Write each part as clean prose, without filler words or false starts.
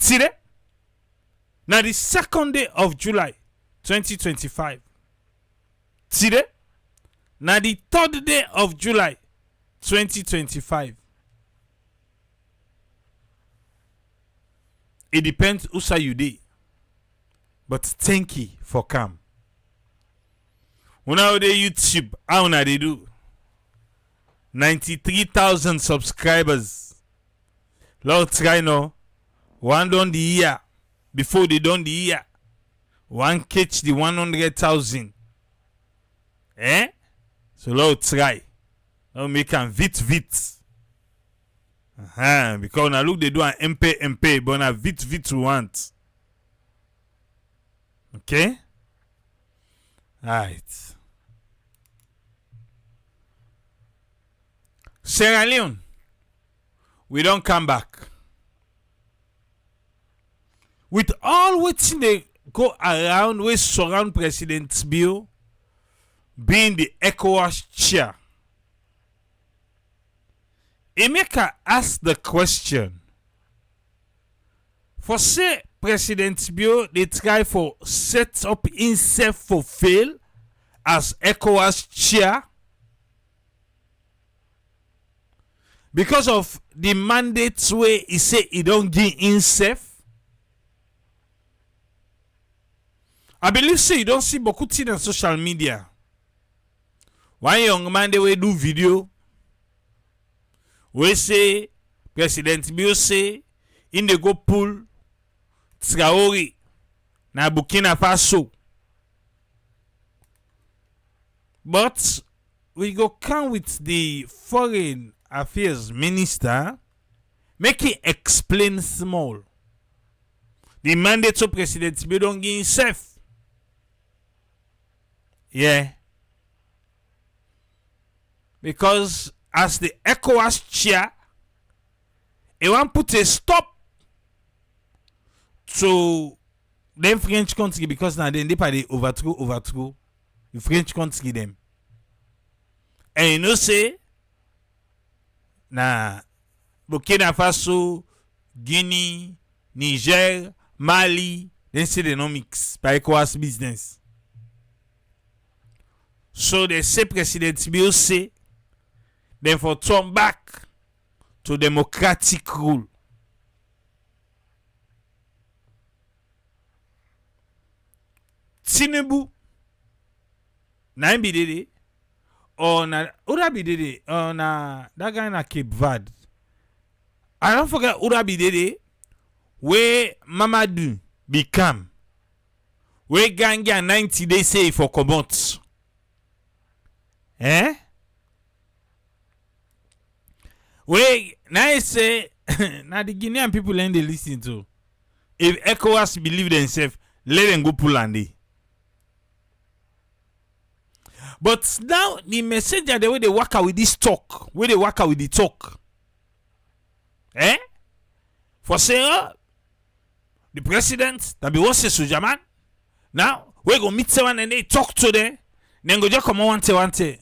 Today, now the 2nd day of July 2025. Today, now the 3rd day of July 2025. It depends who say you dey. But thank you for come. Una dey YouTube, how una dey do? 93,000 subscribers. Lord try now. One done the year. Before they done the year. One catch the 100,000. So Lord try. Now make am vit. Because now look they do an MP, but na vit we want. Okay? Alright. Sierra Leone, we don't come back. With all wetin they go around, we surround President Bill being the Ecowas chair. Emeka asked the question. For say President Bill they try for set up himself for fail as Ecowas chair because of the mandates where he say he don't give himself. I believe say you don't see beaucoup things on social media. One young man they will do video we say President Bill say in the go pull Traore na Burkina Faso. But we go come with the foreign affairs minister make it explain small. The mandate of President Bill don't give himself. Yeah. Because as the Ecowas chair, he want put a stop to them French country because now they overthrow the French country them. And you know say na Burkina Faso, Guinea, Niger, Mali, then say they no mix by Ecowas business. So they say President Bill say then for turn back to democratic rule. Tinubu na be dede or na Ura be dede or na that guy na Cape Verde. I don't forget Ura be dede where Mamadou become where Ganga 90 days say for comot. Wait, now I say now the Guinean people ain't they listen to. If ECOWAS believe themselves, let them go pull and they. But now the messenger the way they work out with this talk, where they work out with the talk. For saying the president that be what's a man. Now we go meet someone and they talk to them. Then go just come on one day.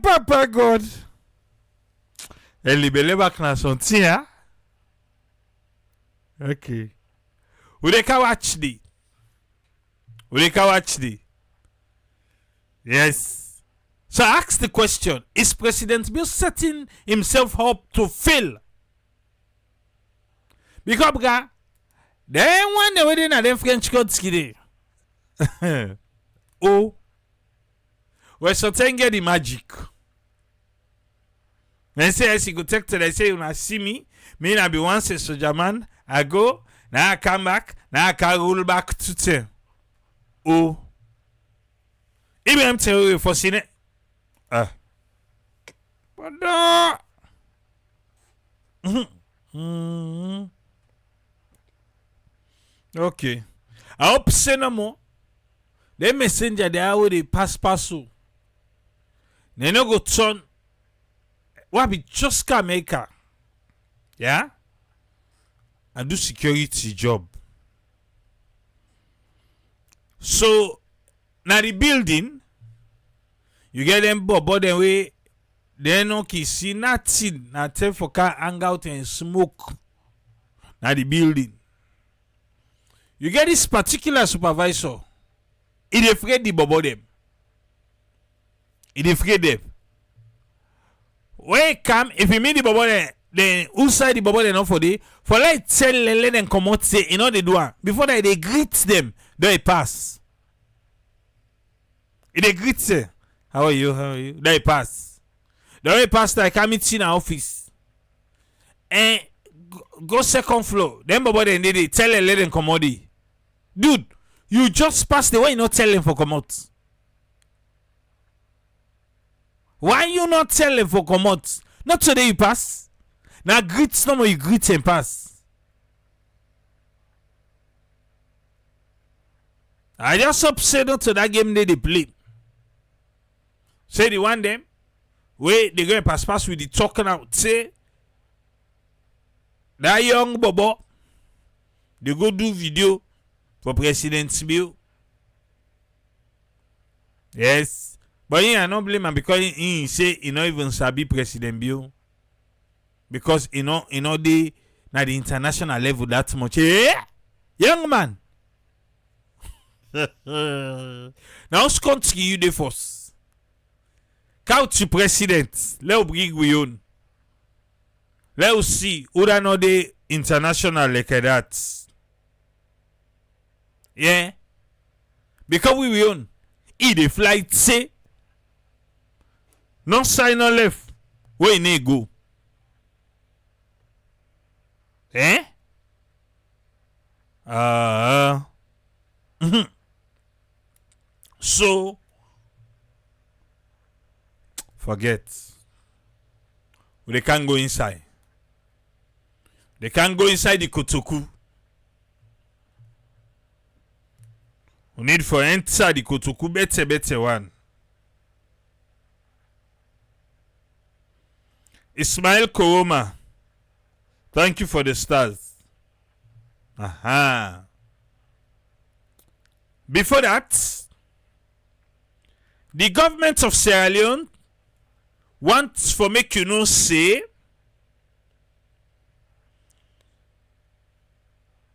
Papa God. Elle libelle back na son tia. Okay. We can watch the. Yes. So I ask the question, is President Bill setting himself up to fail? Because then one day within a French country. Oh. Well, so get the magic. They say I see go take to they say when I see me I be once a soldier man, I go, now I come back, now I can roll back to ten. Oh. Ibrahim Traore for seen it. But no. Okay. I hope say no more. The messenger they already pass so. They no go turn. What be just can make her? Yeah? And do security job. So now the building, You get them bobo the way they no see nothing. Now tell for car hang out and smoke. Now the building. You get this particular supervisor. He afraid the bobo them. He afraid them. When he come, if he meet the bobo then outside the bobo them not for day, for like tell let them come out say, you know they do it. Before that they greet them, they pass. They greet them. How are you? How are you? They pass. They pass like I meet in our office. And go second floor. Then bobo then they tell them let them come out. Dude, you just pass the way you not tell them for come out. Why you not tell them for come out? Not today you pass. Now greet no more you greet and pass. I just upset not to that game they play. Say the one them where they go pass with the talking out. Say that young bobo they go do video for President Bill. Yes. But he I not blame him because he say he not even sabi President Bill. Because you know they na the international level that much. Eh? Young man. Now country you the first. Capt president. Let bring we own. Let us see who da know the international like that. Yeah. Because we own. He the flight say. No side no left. Where he go? Eh? So forget. They can't go inside. They can't go inside the Kotoku. We need for enter the Kotoku better one. Ismail Koroma. Thank you for the stars. Aha. Before that, the government of Sierra Leone wants for make you know say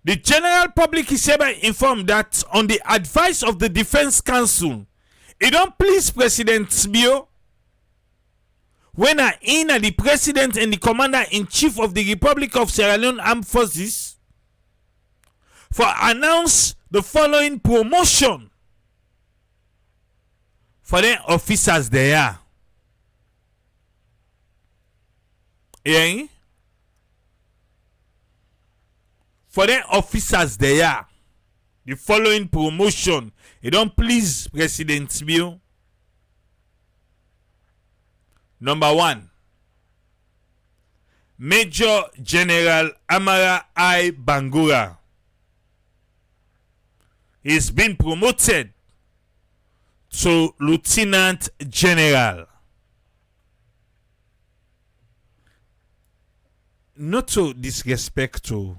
the general public is hereby informed that on the advice of the Defense Council, it don't please President Bio when the president and the commander-in-chief of the Republic of Sierra Leone Armed Forces for announce the following promotion for the officers there. Yeah? For the officers there, the following promotion, it don't please President Bio. Number 1, Major General Amara I. Bangura is being promoted to Lieutenant General. Not to disrespect to.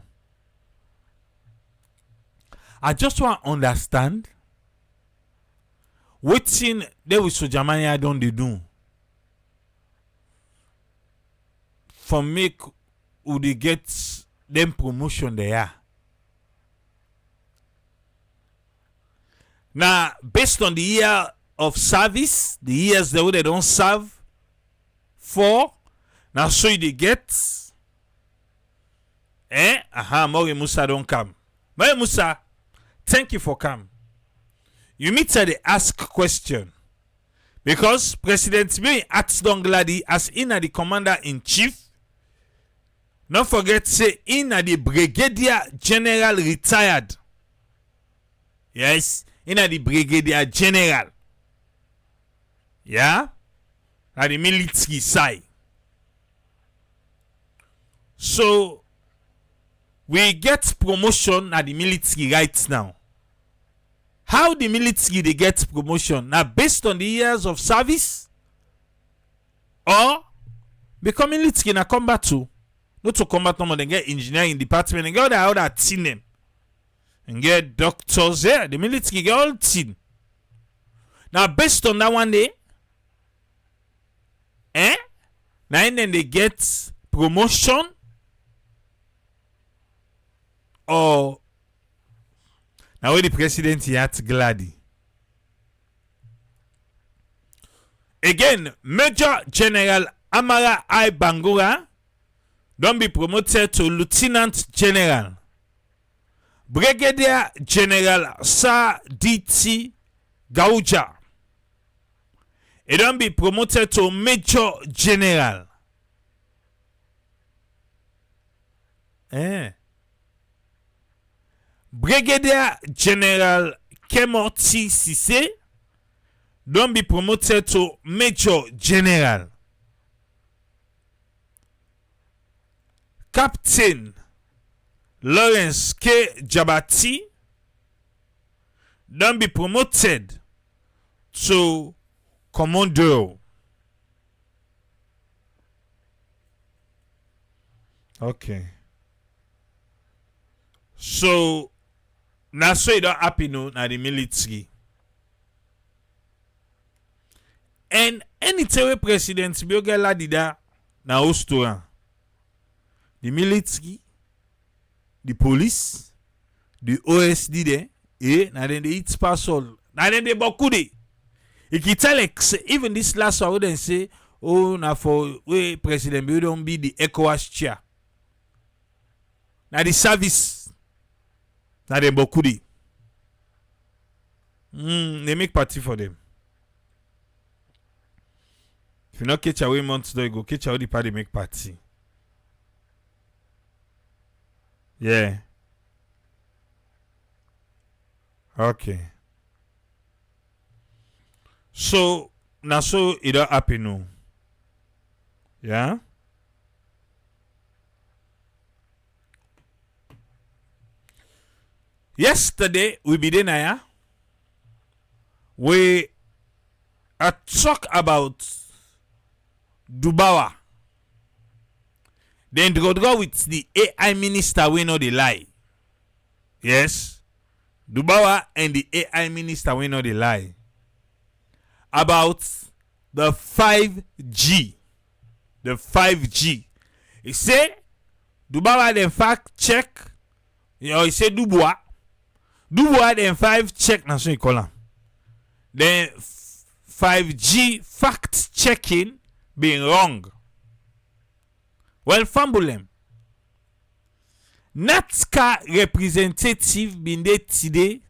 I just want to understand what in there with Sojamania don't they do. For make would they get them promotion there. Now, based on the year of service, the years that they don't serve for, now so they get. Mori Musa don't come. Mori Musa, thank you for come. You meet her, they ask question. Because President Bill acts Dongladi as in the commander-in-chief. Don't forget, say, in the Brigadier General retired. Yes, in the Brigadier General. Yeah? At the military side. So, we get promotion at the military right now. How the military they get promotion? Now, based on the years of service? Or, become military na combat too. Not to combat no more, they get engineering department, and get all that team them. And get doctors there. The military get all team. Now, based on that one day, Eh? Now then they get promotion or now when the president he at gladi. Again, Major General Amara I Bangura don't be promoted to Lieutenant General. Brigadier General Sir D.T. Gauja. He don't be promoted to Major General. Brigadier General Kemoti Sise don't be promoted to Major General. Captain Lawrence K. Jabati don't be promoted to Commodore. Okay. So now so it don't happen now the military. And any terror president Biogela dida na restaurant. The military, the police, the OSD there, now then they eat parcel. Now then they bokude. If you tell even this last one, then say, oh, now for we president, we don't be the Ecowas chair. Now the service, now they bokude. They make party for them. If you not catch away months, you go catch away the party make party. Yeah. Okay. So now so it don't happen no. Yeah. Yesterday we be there. We talk about Dubawa. Then go with the AI minister we know the lie. Yes. Dubawa and the AI minister we know the lie. About the 5G. The 5G. He said Dubawa then fact check. You know, he said Dubois. Dubois then 5 check. Now so you call him. Then 5G fact checking being wrong. Well, Fambulem. Natska representative been there today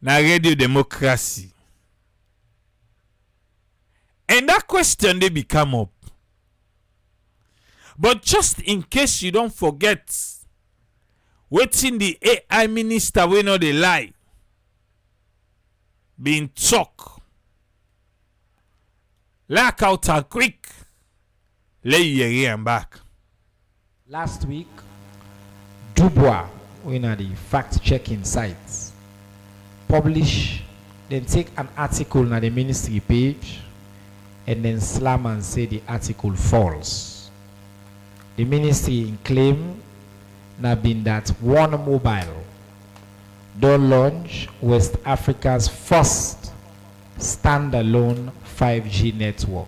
na Radio Democracy. And that question they become up. But just in case you don't forget, waiting the AI minister we know they lie. Being talk. Lack out a quick. Lay your ear and back. Last week, Dubois, one of the fact-checking sites, publish, then take an article on the ministry page, and then slam and say the article false. The ministry claim na been that One Mobile don't launch West Africa's first standalone 5G network.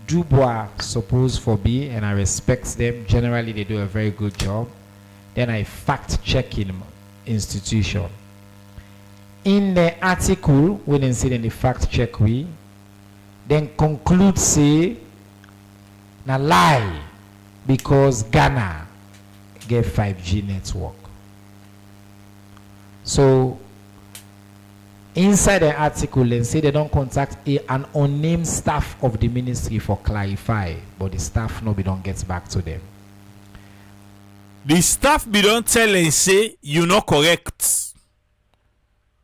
Dubois supposed for be, and I respect them. Generally, they do a very good job. Then I fact-checking institution. In the article, we didn't say in the fact-check we, then conclude say, na lie, because Ghana get 5G network. So, inside the article, they say they don't contact an unnamed staff of the ministry for clarify, but the staff don't get back to them. The staff be don't tell and say you not correct,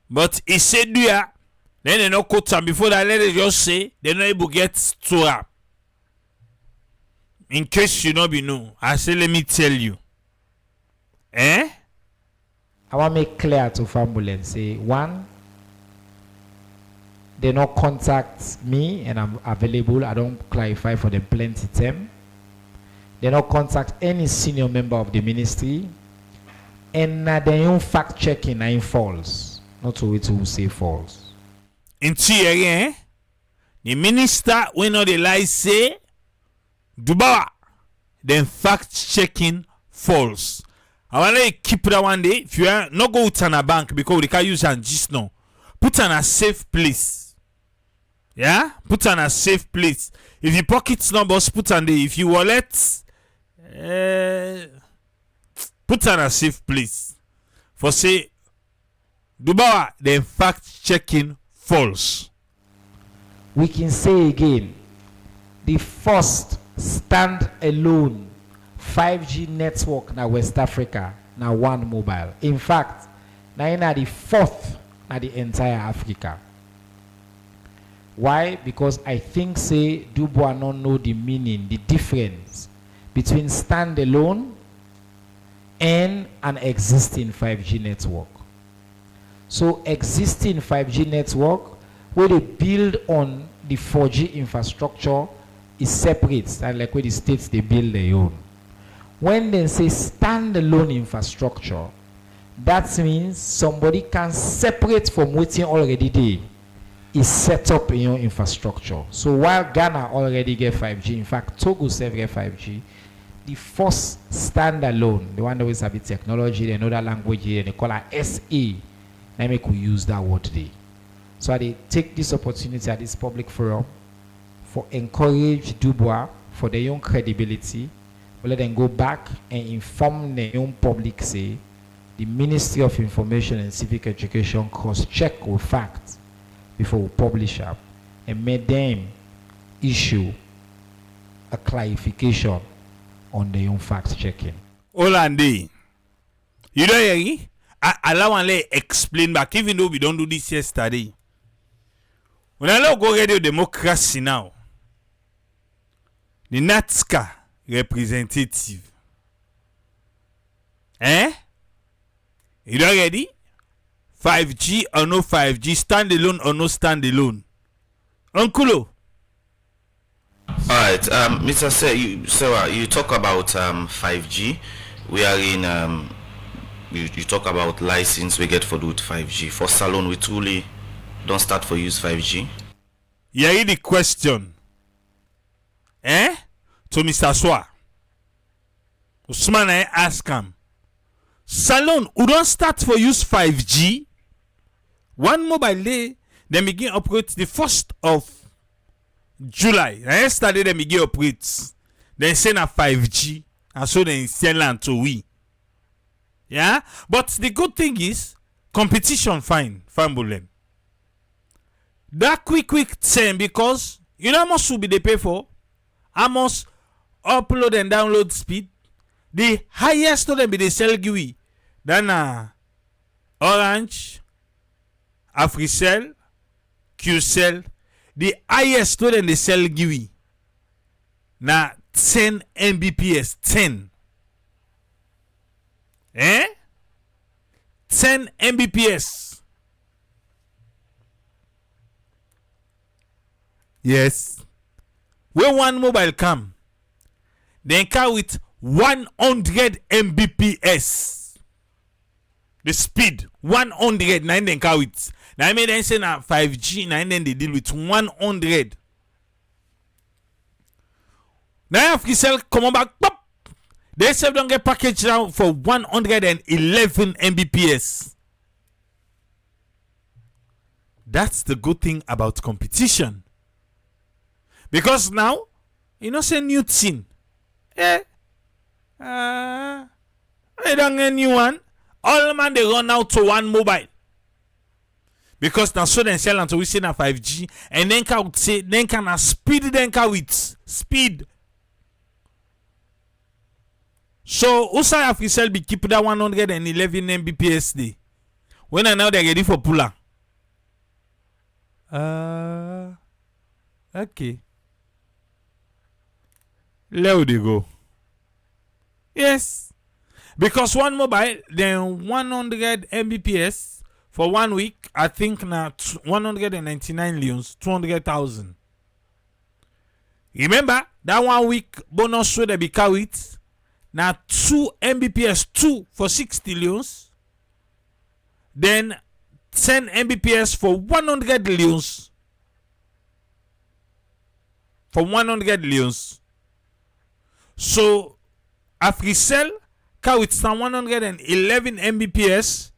but he said do ya. Then they not quote them before that. Let just say they not able to get to her. In case you not be know, I say let me tell you. I want to make clear to family and say one. They not contact me and I'm available. I don't clarify for them plenty time. They not contact any senior member of the ministry. And they don't fact checking in false. Not to wait to say false. In theory, The minister when not the lie say Dubawa. Then fact checking false. I want to keep that one day. If you are not go to a bank because they can use and just now, put on a safe place. Yeah, put on a safe place. If you pocket numbers, put on the. If you wallet, put on a safe place. For say Dubawa, then fact checking false. We can say again, the first stand-alone 5G network na West Africa na one mobile. In fact, na the fourth na the entire Africa. Why? Because I think say Dubois don't know the meaning, the difference between stand-alone and an existing 5G network. So existing 5G network where they build on the 4G infrastructure is separate, and like where the states they build their own. When they say standalone infrastructure, that means somebody can separate from what's already there is set up in your infrastructure. So while Ghana already get 5G, in fact Togo self get 5G, the first standalone, the one that always have the technology, they know that language here, they call it SA. Let me could use that word today. So I take this opportunity at this public forum for encourage Dubois for their own credibility. But let them go back and inform their own public say the Ministry of Information and Civic Education cross-check with facts before we publish up and make them issue a clarification on their own fact checking. Olande, you don't hear me? Allow and let explain back, even though we don't do this yesterday. When I go radio democracy now, the NATSCA representative, you don't ready? 5G or no 5G, standalone or no standalone. Uncle. Alright, Mr. Sarah, you talk about 5G. We are in you talk about license we get for do with 5G. For salon we truly don't start for use 5G. Yeah, the question. To Mr. Swa. Usman I ask him. Salon, who don't start for use 5G? One mobile day, they begin operate the 1st of July. And yesterday they begin operate. They send a 5G. And so they sell them to we. Yeah? But the good thing is, competition fine problem. That quick thing, because you know how much will be they pay for? How much upload and download speed? The highest to them be they sell GUI than Orange, Africell, QCell. The highest to them they sell GUI. Na 10 Mbps, 10. 10 Mbps. Yes. When one mobile come, then come with 100 Mbps. The speed 100. Now then come with. Now I mean then say na 5G. Now then they deal with 100. Now if you sell come on back, pop. They say don't get package now for 111 Mbps. That's the good thing about competition. Because now, you know, say new thing. I don't get new one. All man they run out to one mobile. Because now so then sell until we say na 5G and then can say then can speed then can with speed. So Usa Africell be keep that 111 Mbps day. When I now they ready for puller. Okay. Let they go. Yes. Because one mobile, then 100 Mbps for 1 week, I think now 199 leons, 200,000. Remember, that 1 week bonus show they be carried. Now 2 Mbps, 2 for 60 leons. Then 10 Mbps for 100 leons. for 100 leons. So AfriCell can withstand 111 Mbps.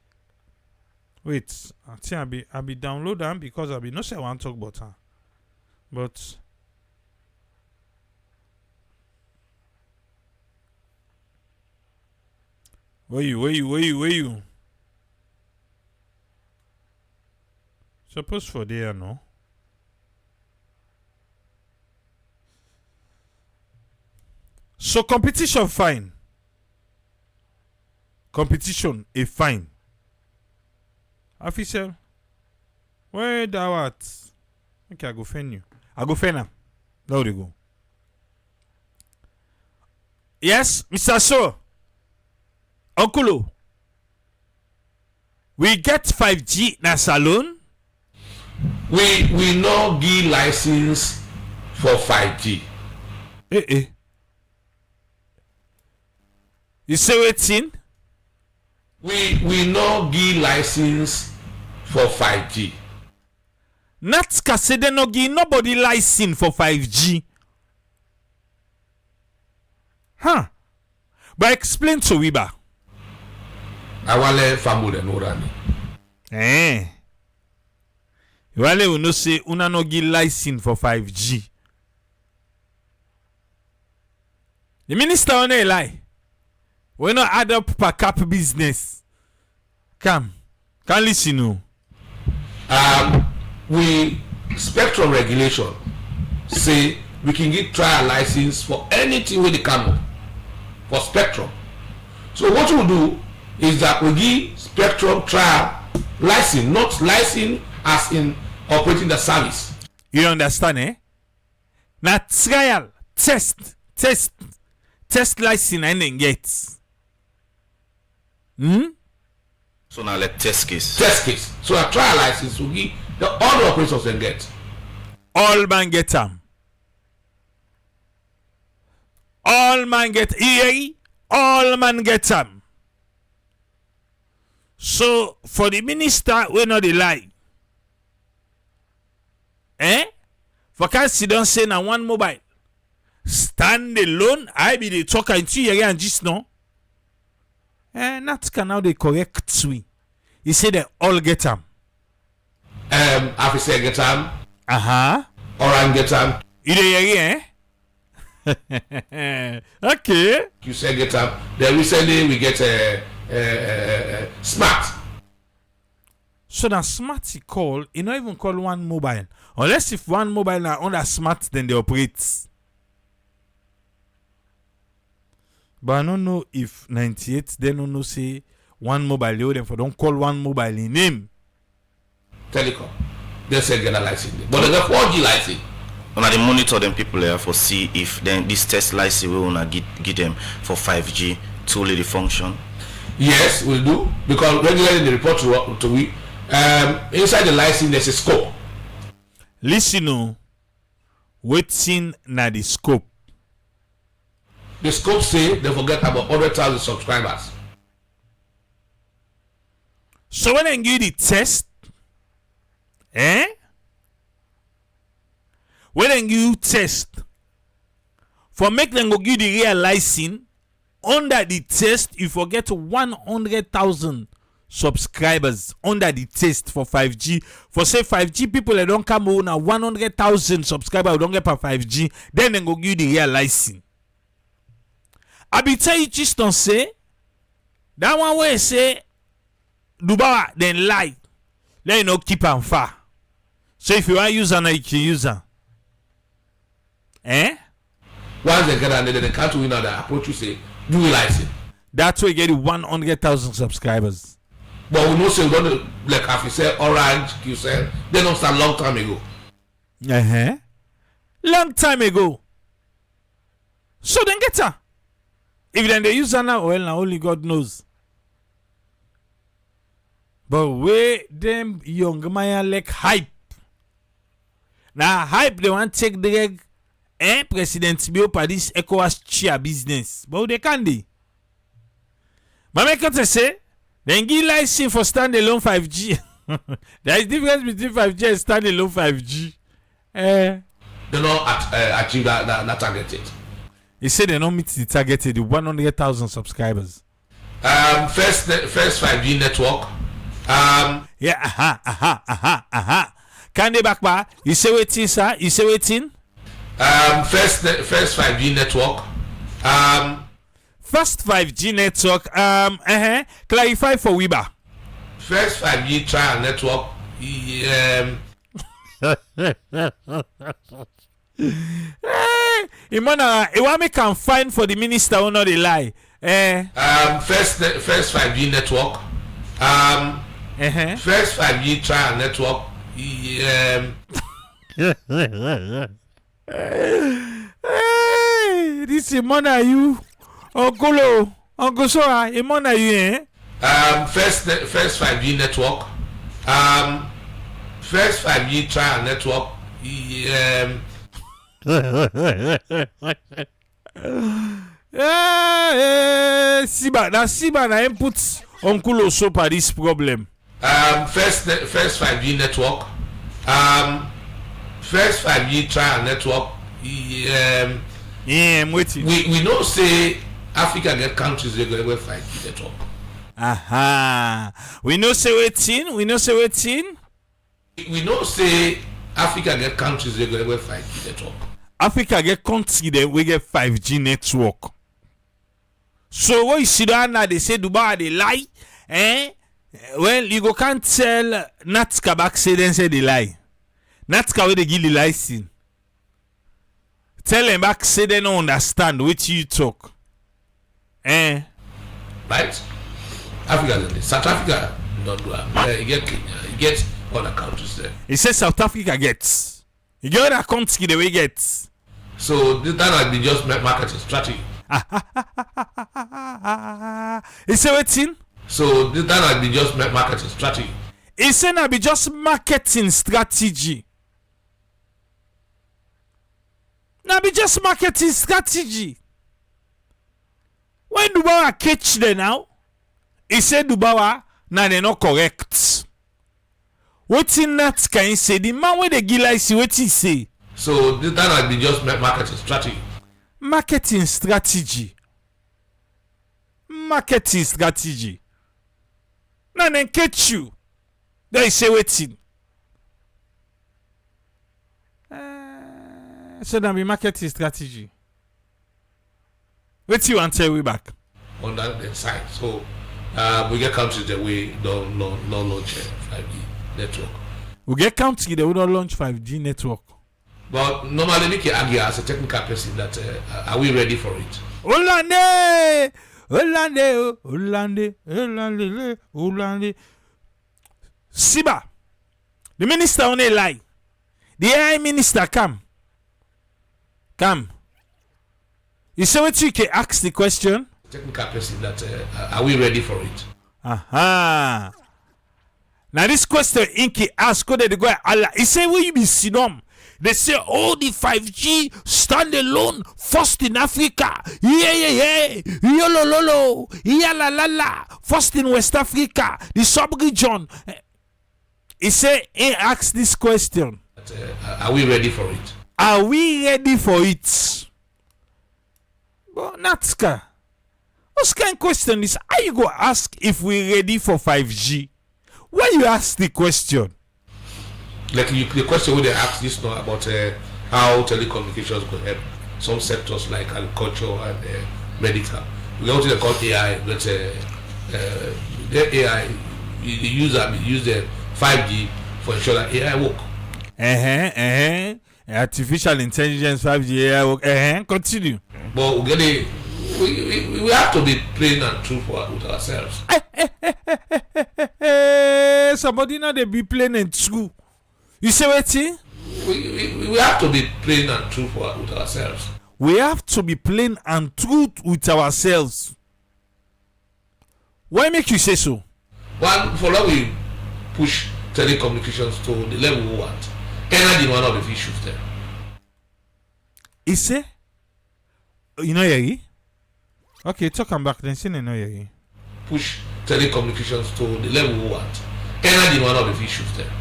Wait, I think I be download them because I be no say I want to talk about her. But where you? Suppose for there, no? So competition fine. Competition a fine. Official. Where that at? Okay, I go find you. I go find her. There we go. Yes, Mr. So. Uncle. We get 5G na salon. We no give license for 5G. You say wetin? We no give license for 5G. Natska say they no give nobody license for 5G. Huh? But explain to Wiba. Awale famule no rani. Wale we no say una no give license for 5G. The minister on a lie. We no add up per cap business. Come. Can listen no. We spectrum regulation say we can get trial license for anything with the come up for spectrum. So what we do is that we give spectrum trial license, not license as in operating the service. You understand, eh? Now trial, test license and then get. So now like test case. Test case. So a trial license will give all the operators can get. All man get them. All man get EA. All man get them. So for the minister, we know the lie. For case don't say na one mobile. Stand alone. I be the talker into you and just no. Not can now they correct we. He said they all get them. Officer get them. Orang get them. You dey okay. You say get them. Then recently we get smart. So that smart he call, he not even call one mobile. Unless if one mobile na under smart, then they operate. But I don't know if 98 they don't know say one mobile they them for don't call one mobile in name. Telecom. They say get a license. But they got 4G license. When they monitor them people there for see if then this test license we wanna give them for 5G truly the function. Yes, we do because regularly they report to we. Inside the license there's a scope. Listen, no, waiting na the scope. The scope say they forget about 100,000 subscribers. So when I give the test, when I give test, for make them go give the real license, under the test, you forget 100,000 subscribers under the test for 5G. For say 5G people they don't come on 100,000 subscribers don't get per 5G, then they go give the real license. I be tell you just don't say that one way say Dubai then lie. Let you know keep on far. So if you want user now you can use her. Once they get under they can't win out the approach you say do we license. That's why you get 100,000 subscribers. But we know say we don't like if you say Orange, you say they don't start long time ago. Long time ago. So then get her. If then they use her now, well now only God knows. But where them young man like hype. Now hype they want to take the President Bio for this Ecowas chair business. But they can't do. But make it say then give license for standalone 5G. There is difference between 5G and standalone 5G. they not achieve that targeted. He said they don't meet the targeted 100,000 subscribers. First 5G network. Yeah, Can they back by? You say waiting, sir? You say waiting? First 5G network. First 5G network. Clarify for Wiba. First 5G trial network. Imona, Iwame can find for the minister who not a lie. First 5G network. First 5G trial network. This Imona you, Uncle Sora, Imona you, First 5G network. First 5G trial network. Siba na input Uncle Osopa this problem. First 5G network. First 5G trial network. I'm waiting. We know say Africa get countries they go 5G network. We know say waiting. We know say Africa get countries they go 5G network. Africa get country then we get 5G network. So what you see now they say Dubai they lie, well you go can't tell Natska back say then say they lie. Natska where they give the license. Tell them back say they don't understand what you talk. Right? Africa, South Africa don't do that. You get Kenya, you get other countries there. He says South Africa gets. You get other country the way gets. So that might be just marketing strategy. He said waiting. So that might be just marketing strategy. He said that be just marketing strategy. Now be just marketing strategy. When Dubawa catch them now, he said Dubawa now they not correct. What in that can he say? The man where they give like see what he say. So that might be just marketing strategy. Marketing strategy. Marketing strategy. Now then catch you. Then he say waiting. So that be marketing strategy. What you want to tell we back? On that side. So we get countries that we don't launch 5G network. We get countries that we don't launch 5G network. But normally we can argue as a technical person that are we ready for it? Hollande. Siba, the minister only lie. The AI minister come. You say what you can ask the question? Technical person that are we ready for it? Now this question Inky ask they go Allah. He say will you be sidom? They say all the 5G standalone first in Africa. Yeah. Yolololo. Yalalala. First in West Africa. The sub-region. He say he ask this question. Are we ready for it? Are we ready for it? But Natska, what kind of question is how you go ask if we ready for 5G? Why you ask the question? Like the question where they ask this now about how telecommunications could help some sectors like agriculture and medical. We go to the call AI, but the AI use the 5G for ensure that AI work. Artificial intelligence 5G AI work. Continue. But we have to be plain and true with ourselves. Somebody now they be plain and true. You say what? We have to be plain and true with ourselves. We have to be plain and true with ourselves. Why make you say so? One, for now we push telecommunications to the level we want. Energy is one of the issues there. He say, you know Yeri? Okay, talk back then. Say no Yeri. Push telecommunications to the level we want. Energy is one of the issues there.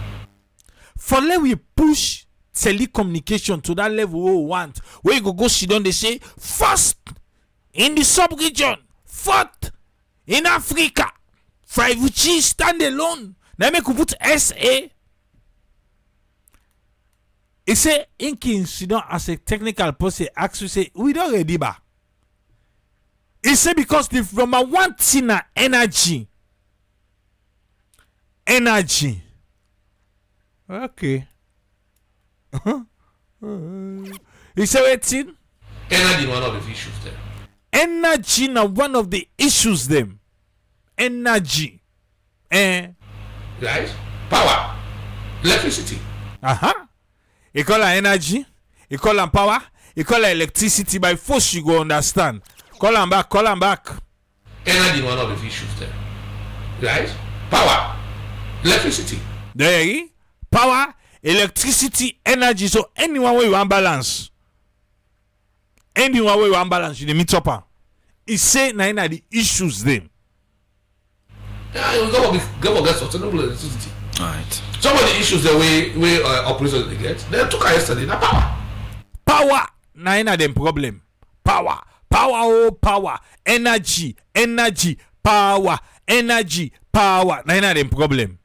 For let we push telecommunication to that level we want. Where you go sit down, they say first in the sub-region, fourth in Africa, 5G standalone. Now make you put SA. He say in kin sit down as a technical person, actually say we don't ready ba. He say because the number one thing na energy. Energy. Okay. He say waiting. Energy one of the issues there. Energy na one of the issues them. Energy. Right? Power. Electricity. He call her energy. He call her power. He call her electricity. By force you go understand. Call him back. Call him back. Energy one of the issues there. Right? Power. Electricity. There you go. Power, electricity, energy. So anyone where you want balance. Anyone where you want balance, you dey meet up. He say na the issues them. Yeah, you go get sustainable electricity. Alright. Some of the issues the way operators they get, they took her yesterday. Now power. Power, na them problem. Power, power, energy, power, energy, power. Na them problem.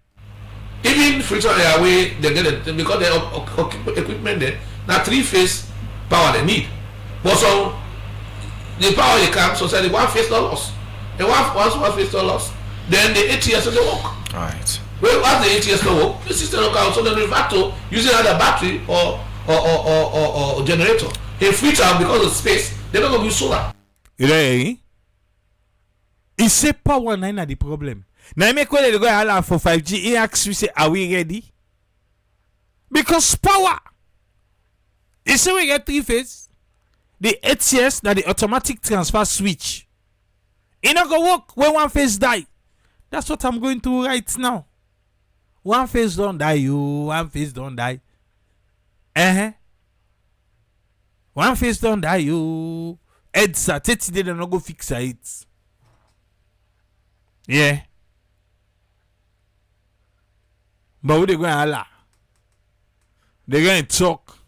Even friction away, they get it because the equipment there. Now 3-phase power they need. But so the power they come, so say the 1-phase no loss. And once 1-phase no loss, then the ATS they work. Alright. Well, once the ATS no work, the system will come, so then revert to using either battery or generator. In future, because of space, they're not going to use solar. You know, he say power na the problem. Now make when they go allow for 5G, he asks we say, are we ready? Because power. He say we get 3-phase. The ATS, that the automatic transfer switch. It not go work when 1-phase die. That's what I'm going to right now. 1-phase don't die, you. 1-phase don't die. 1-phase don't die, you. EDSA, 30 days, they not go fix it. Yeah. But what they going to allow? They going to talk.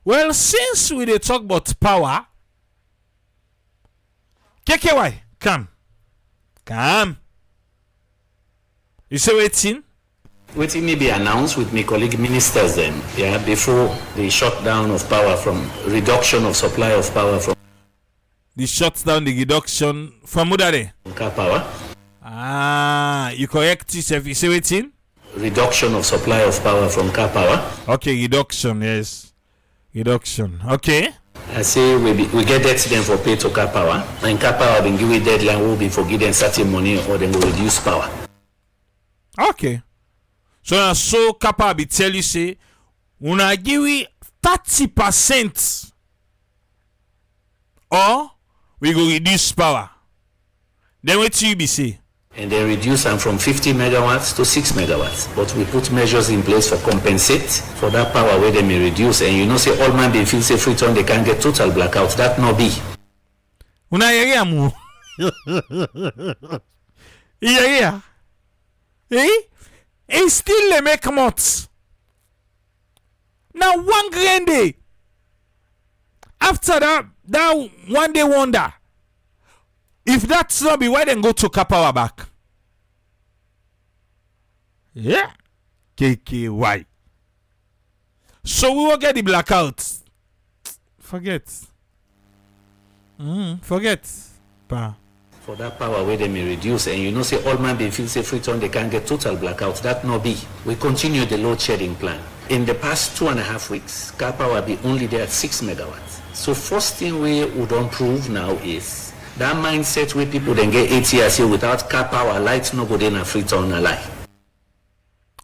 Well, since we dey talk about power, KKY, come. You say waiting? Waiting may be announced with my colleague ministers then, before the shutdown of power from reduction of supply of power from The shutdown, the reduction from Udare. car power. You correct yourself. You say waiting? Reduction of supply of power from car power. Okay, reduction, yes. Reduction. Okay. I say we get debt then for pay to car power. And car power been given deadline will be for getting certain money or then will reduce power. Okay. So now so Kappa be tell you say una give we 30% or we go reduce power. Then what you be say? And then reduce them from 50 megawatts to 6 megawatts. But we put measures in place for compensate for that power where they may reduce. And you know, say all man they feel say free turn, they can get total blackout. That no be. Una yere amu. Yere. And still they make months. Now 1 grand day. After that 1 day wonder. If that's not be, why then go to Kapawa back? Yeah. KKY. So we will get the blackouts. Forget. Forget. For that power where they may reduce. And you know, say all man they feel say free turn, they can get total blackout. That no be. We continue the load shedding plan. In the past 2.5 weeks, car power be only there at 6 megawatts. So first thing we would improve now is that mindset where people then get 8 years here without car power, lights no go in a free turn a lie.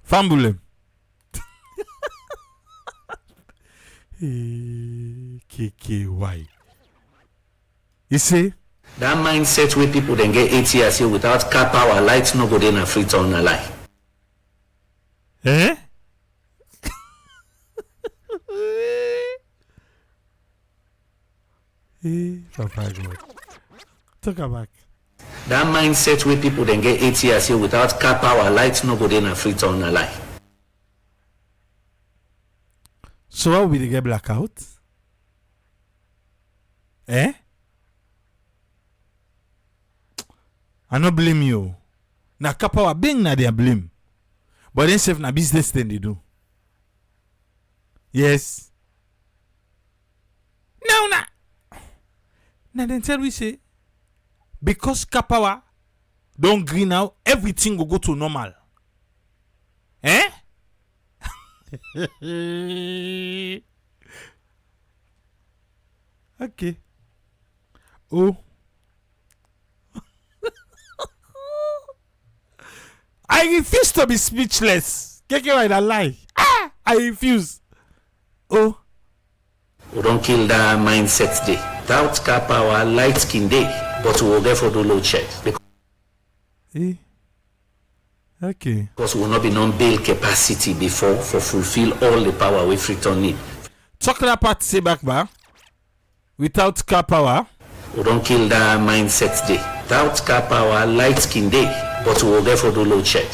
Fambule. KKY. You see? That mindset where people then get 8 years here without car power, lights no go in a free turn a lie. Papa God. Talk back. That mindset where people then get 8 years here without car power, lights no go in a free turn a lie. So how will they get blackout? Eh? I no blame you. Na kapawa bing na their blame. But then self na business then they do. Yes. Now then tell we say because kapawa don't green now, everything will go to normal. Eh? Okay. Oh. I refuse to be speechless. Keke why that lie? I refuse. Oh. We don't kill that mindset day. Without car power, light skin day, but we will therefore do load shed. Eh. Okay. Because we will not be non-bail capacity before for fulfill all the power we Freetown need. Talk that part say back bar. Without car power. We don't kill that mindset day. Without car power, light skin day, but we will therefore do load shed.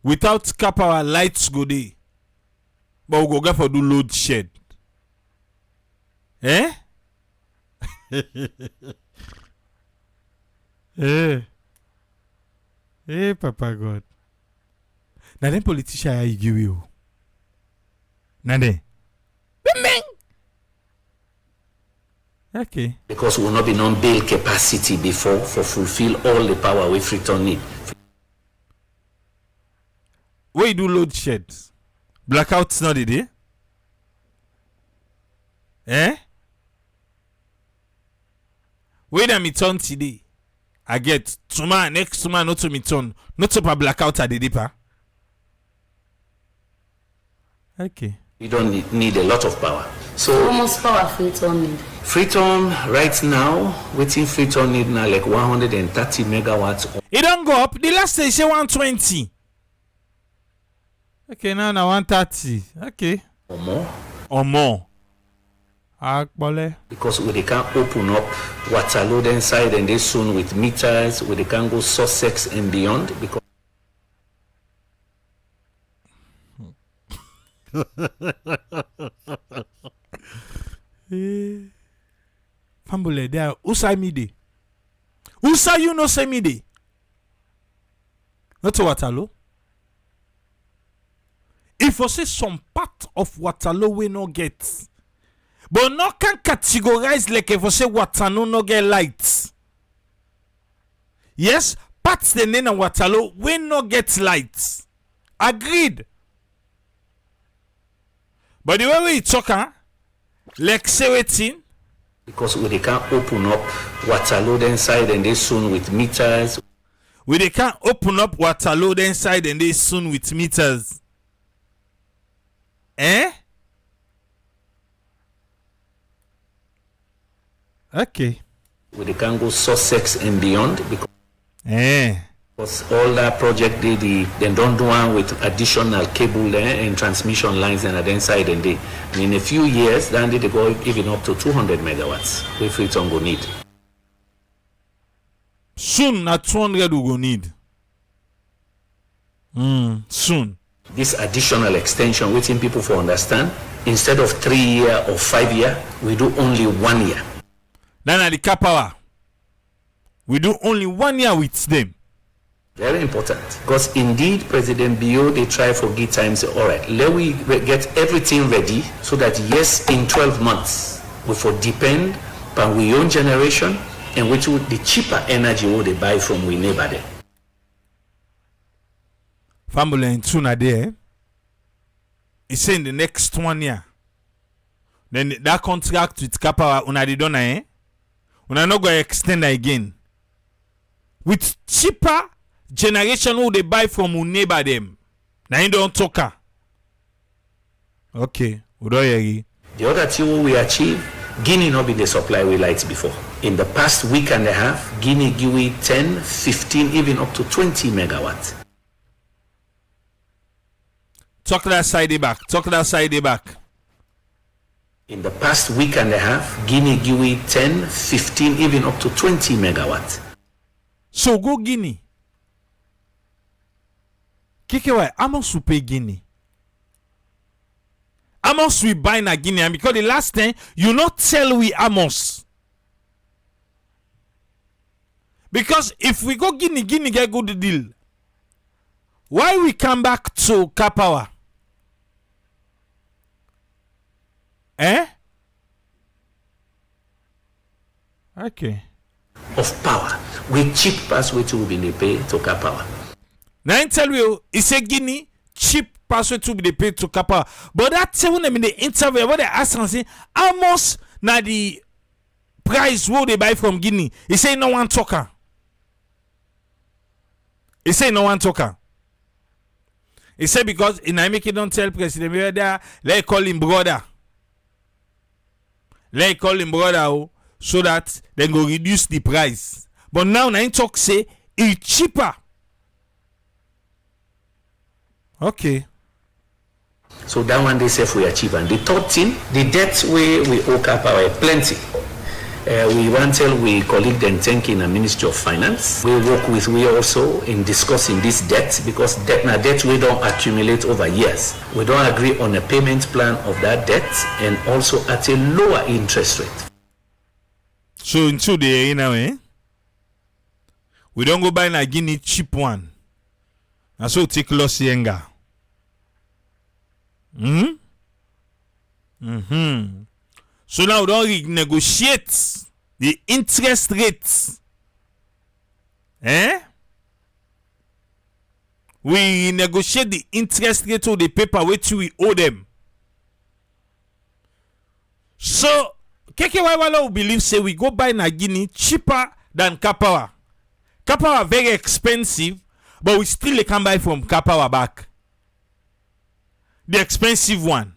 Without car power, lights go day. But we go for do load shed. Eh? Papa God. Now them politician I give you. Now then. Okay. Because we will not be non-bail capacity before for fulfill all the power we Freetown need. Where you do load shed? Blackouts not the day? Eh? Where that me turn today? I get tomorrow, next tomorrow, not to me turn. Not to a blackout at the deeper. Okay. You don't need a lot of power. So how much power Freetown need? Freetown right now, waiting Freetown need now like 130 megawatts. It don't go up. The last day say 120. Okay, now 130. Okay. Or more. Or more. Akbole. Because they can open up Waterloo inside and they soon with meters, they can go Sussex and beyond. Because Fambule there. Usa mide. Usa you no say mide. Not to Waterloo. If you say some part of Waterloo we no get. But no can categorize like if you say Waterloo no get lights. Yes, parts the name of Waterloo we no get lights. Agreed. But the way we talk, like say waiting. Because they can open up Waterloo inside and they soon with meters. They can open up Waterloo inside and they soon with meters. Eh? Okay. They can go Sussex and beyond. Because all that project they don't do one with additional cable and transmission lines and inside and in a few years then they go even up to 200 megawatts we Freetown go need. Soon at 200 we go need. Soon. This additional extension waiting people for understand instead of 3 year or 5 year we do only 1 year. Then at the car power we do only 1 year with them. Very important because indeed President Bio they try for good times. All right, let we get everything ready so that yes, in 12 months we for depend on we own generation and which would the cheaper energy will they buy from we neighbor there. Family and tuna there. It's in the next 1 year. Then that contract with Kappa una di dona una no go extend again. With cheaper generation who they buy from who neighbor them. Now you don't talk. Okay. The other thing we achieve, Guinea not be the supply we lights before. In the past week and a half, Guinea give we 10, 15, even up to 20 megawatts. Talk that side back. Talk that side back. In the past week and a half, Guinea give we 10, 15, even up to 20 megawatts. So go Guinea. Kikewa, I'm not super Guinea. Amos we buy na Guinea, and because the last time you not tell we Amos. Because if we go Guinea get good deal. Why we come back to Kapawa? Eh? Okay. Of power. We cheap pass way to be the pay to Kapawa. Now I tell you, it's a Guinea cheap password to be the pay to Kapawa. But that when them in the interview, what they ask and say, how much na the price will they buy from Guinea? He say no one talker. He say no one talker. He said because in America don't tell President there, let call him brother. Let call him brother so that they go reduce the price. But now I talk say it's cheaper. Okay. So that one they say we achieve. And the third thing, the debt we owe Kapawa plenty. We want to tell we colleague then thanking the Ministry of Finance. We work with we also in discussing this debt because debt we don't accumulate over years. We don't agree on a payment plan of that debt and also at a lower interest rate. So into the now, we don't go buy a Guinea cheap one. And so take loss yenga. So now we don't renegotiate the interest rates. We negotiate the interest rate of the paper which we owe them. So KKY will believe say we go buy Guinea cheaper than Kapawa. Kapawa very expensive, but we still can buy from Kapawa back. The expensive one.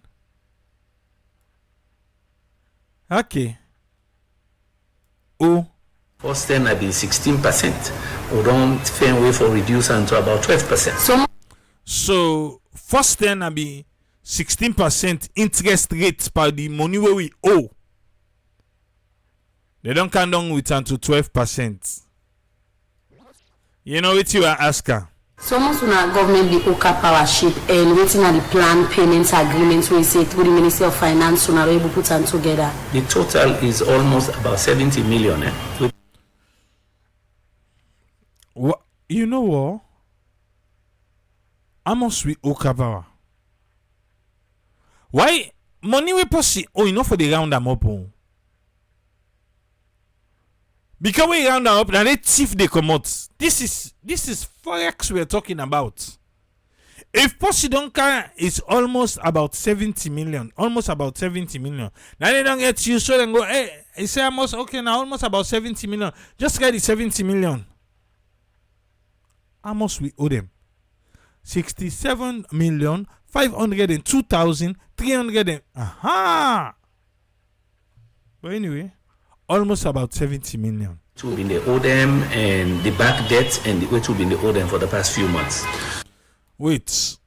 Okay. Oh. First then I be 16%. We don't find way for reduce to about 12%. So first then I be 16% interest rate per the money where we owe. They don't come down with unto 12%. You know what you are asking? So most of our government be Oka power ship and waiting on the plan payments agreements we say through the Ministry of Finance so now able to put them together. The total is almost about 70 million. What you know what? How much we Oka power? Why money we pussy? Oh, you know for the round them up. Because we round them up, now they thief they come out. This is forex we're talking about. If Posidonka is almost about 70 million, almost about 70 million. Now they don't get you, so then go, hey, I say almost okay now, almost about 70 million. Just get the 70 million. How much we owe them? 67,502,300. Aha! But anyway, almost about 70 million. It will be in the owe them and the back debt and the which will be in the owe them for the past few months. Wait.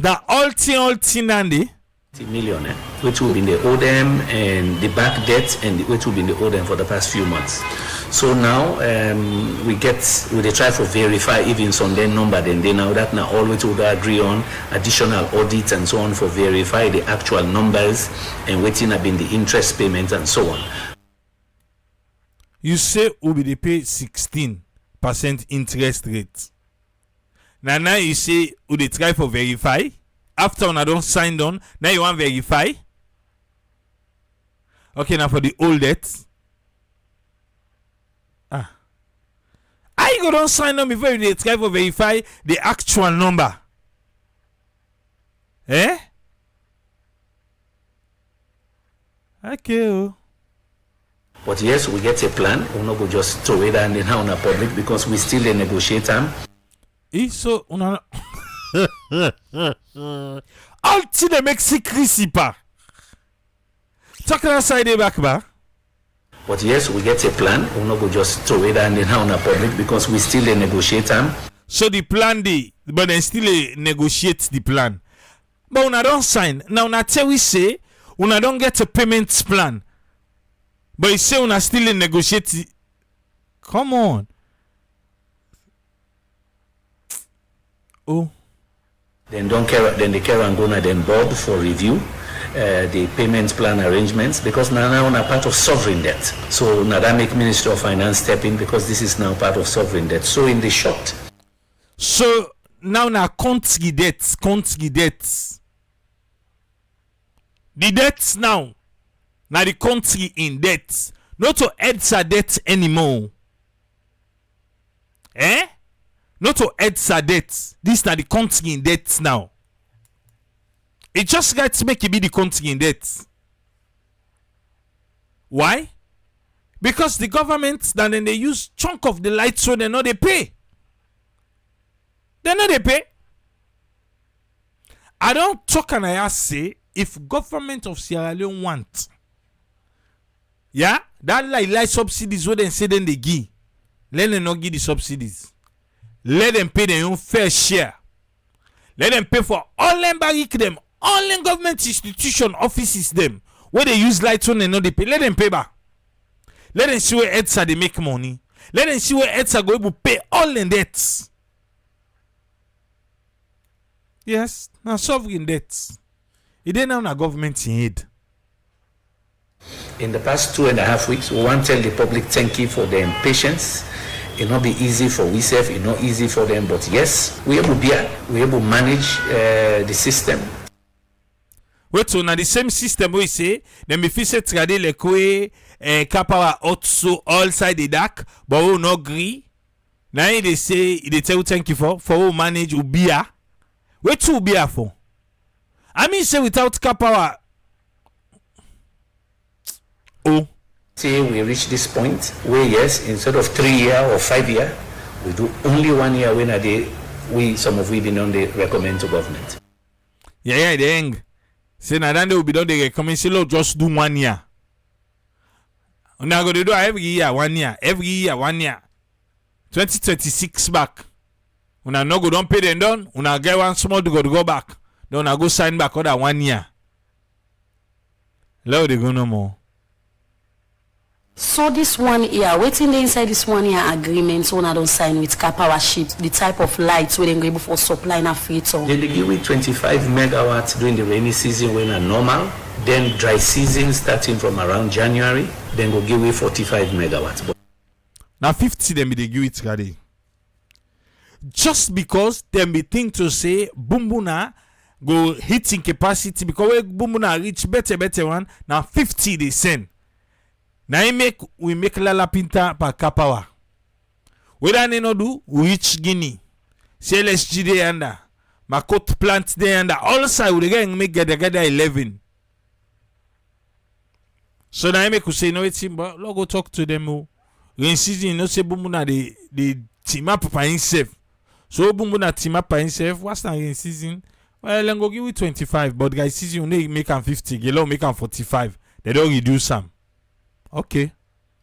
The all thing Andy? Million, which will be in the owe them and the back debt and which will be in the owe them for the past few months. So now we try to verify even some then number then they now that now always would agree on additional audits and so on for verify the actual numbers and waiting have been the interest payments and so on. You say we be pay 16% interest rate. Now you say we they try for verify. After when I don't sign on, now you want verify. Okay, now for the old debt. I go don't sign on before they try for verify the actual number. Eh? Okay. But yes, we get a plan. We're not go just throw it and then on a public because we still negotiate them. So una Alti de Mexico si pas. Talk outside the back ba. But yes, we get a plan. We're not go just throw it and then on a public because we still negotiate them. So the plan dey, but then still negotiate the plan. But una don't sign. Now una tell we say una don't get a payment plan. But you say una still negotiate. Come on. Oh. Then don't care. Then the care and gonna then board for review, the payment plan arrangements, because now we are part of sovereign debt. So now that make Ministry of Finance step in, because this is now part of sovereign debt. So in the short. So now country debts. The debts now the country in debt. Not to EDSA debt anymore. Not to EDSA debt. This now the country in debt now. It just got to make it be the country in debt. Why? Because the government then they use chunk of the light so they know they pay. They know they pay. I don't talk and I say if government of Sierra Leone want, that light subsidies what they say then they give. Let them not give the subsidies. Let them pay their own fair share. Let them pay for all them barrick them, all them government institution offices them where they use lights on and not they pay. Let them pay back. Let them see where EDSA they make money. Let them see where EDSA go able to pay all the debts. Yes, now sovereign debts. It ain't now government in aid. In the past 2.5 weeks, we want to tell the public thank you for their patience. It not be easy for we self, it not easy for them, but yes, we able to manage the system. Wait, so now the same system we say, then if you say trade like we Capt also all side the dark, but we not agree. Now they say they tell you thank you for we manage ubia. Wait to ubia for? I mean say without Capt. Oh. Say we reach this point where yes, instead of 3 year or 5 year, we do only 1 year when some of we been on the recommend to government. Yeah, the end. Say now then they will be done the recommend say just do 1 year. Now go to do every year 1 year, every year 1 year. 2026 back. Una no go don't pay them done, una get one small to go back. Then una go sign back other 1 year. Now they go no more. So this 1 year, waiting inside this 1 year agreement, so I don't sign with Capt ship, the type of lights where they go able for supply na free town. They give me 25 megawatts during the rainy season when are normal. Then dry season starting from around January, then go give me 45 megawatts. Now 50 them they give it ready. Just because them be think to say Bumbuna go hitting capacity because when Bumbuna reach better one, now 50 they send. Now we make Lala Pinta pa Kapawa. Whether they no do, we reach Guinea. CLSG they under. Makot plant they under. All side we again make gather 11. So now we say no it's but go talk to them. Rain season no say Bumbuna the team up by himself. So Bumbuna team up by himself. What's that rain season? Well, then go give it 25. But guys season they make them 50. Gelo make them 45. They don't reduce some. Okay.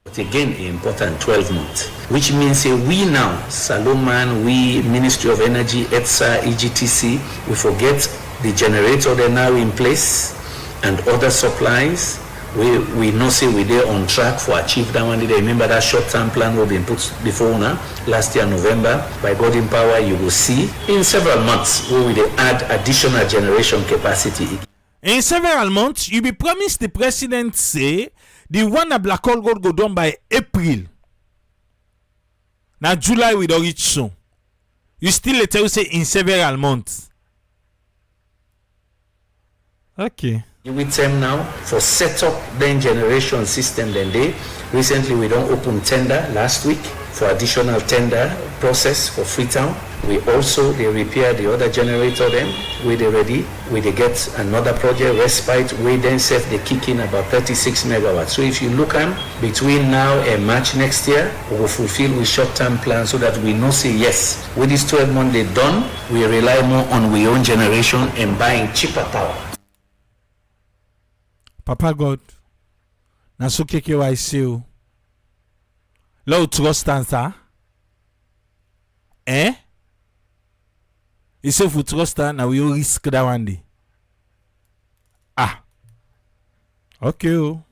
But again, important 12 months, which means we now, Salomon, we Ministry of Energy, EDSA, EGTC, we forget the generator they're now in place and other supplies. We know say we there on track for achieve that one. Remember that short-term plan will be put before now, last year November. By God in power, you will see in several months we will add additional generation capacity. In several months, you be promised the president say the one at Black Hole go done by April. Now July we don't reach soon. You still let you say in several months. Okay. You with them now for set up then generation system then they recently we don't open tender last week for additional tender process for Freetown. We also they repair the other generator then we they ready we they get another project respite we then set they kick in about 36 megawatts. So if you look at between now and March next year we will fulfill with short-term plan so that we know say yes with this 12 months they done we rely more on we own generation and buying cheaper power. Papa God, na so keke wa ise o. Lo trust answer. Ise fu trust na we risk that one day. Okay o.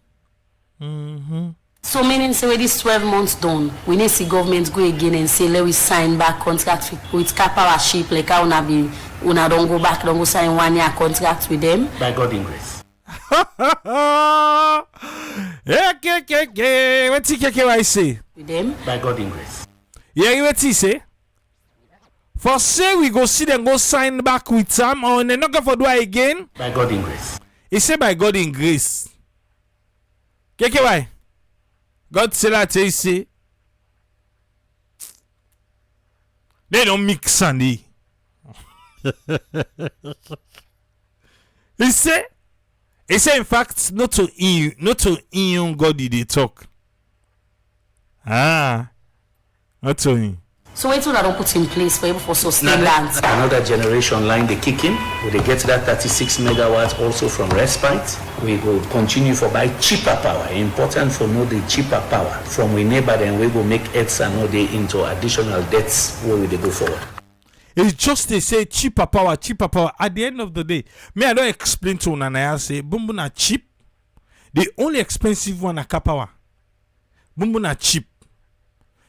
So meaning say with this 12 months done, we need to see government go again and say let we sign back contract with Capt ship like how una don't go back, don't go sign 1 year contract with them. By God in grace. Okay. What I say? With them. By God in grace. Yeah, what he say? For say we go see them go sign back with Sam or they not go for do it again? By God in grace. He say by God in grace. Why? God say that he say. They don't mix Sandy. He say in fact not to in God did they talk. Not to him. So wait till I don't put in place for able for sustain land. Another generation line they kick in. We get that 36 megawatts also from respite. We will continue for buy cheaper power. Important for know the cheaper power from we neighbor, then we will make ETSA no day into additional debts where we they go forward. It's just they say cheaper power. At the end of the day, I don't explain to Unana say Bumbu na cheap. The only expensive one na power. Bumbu na cheap.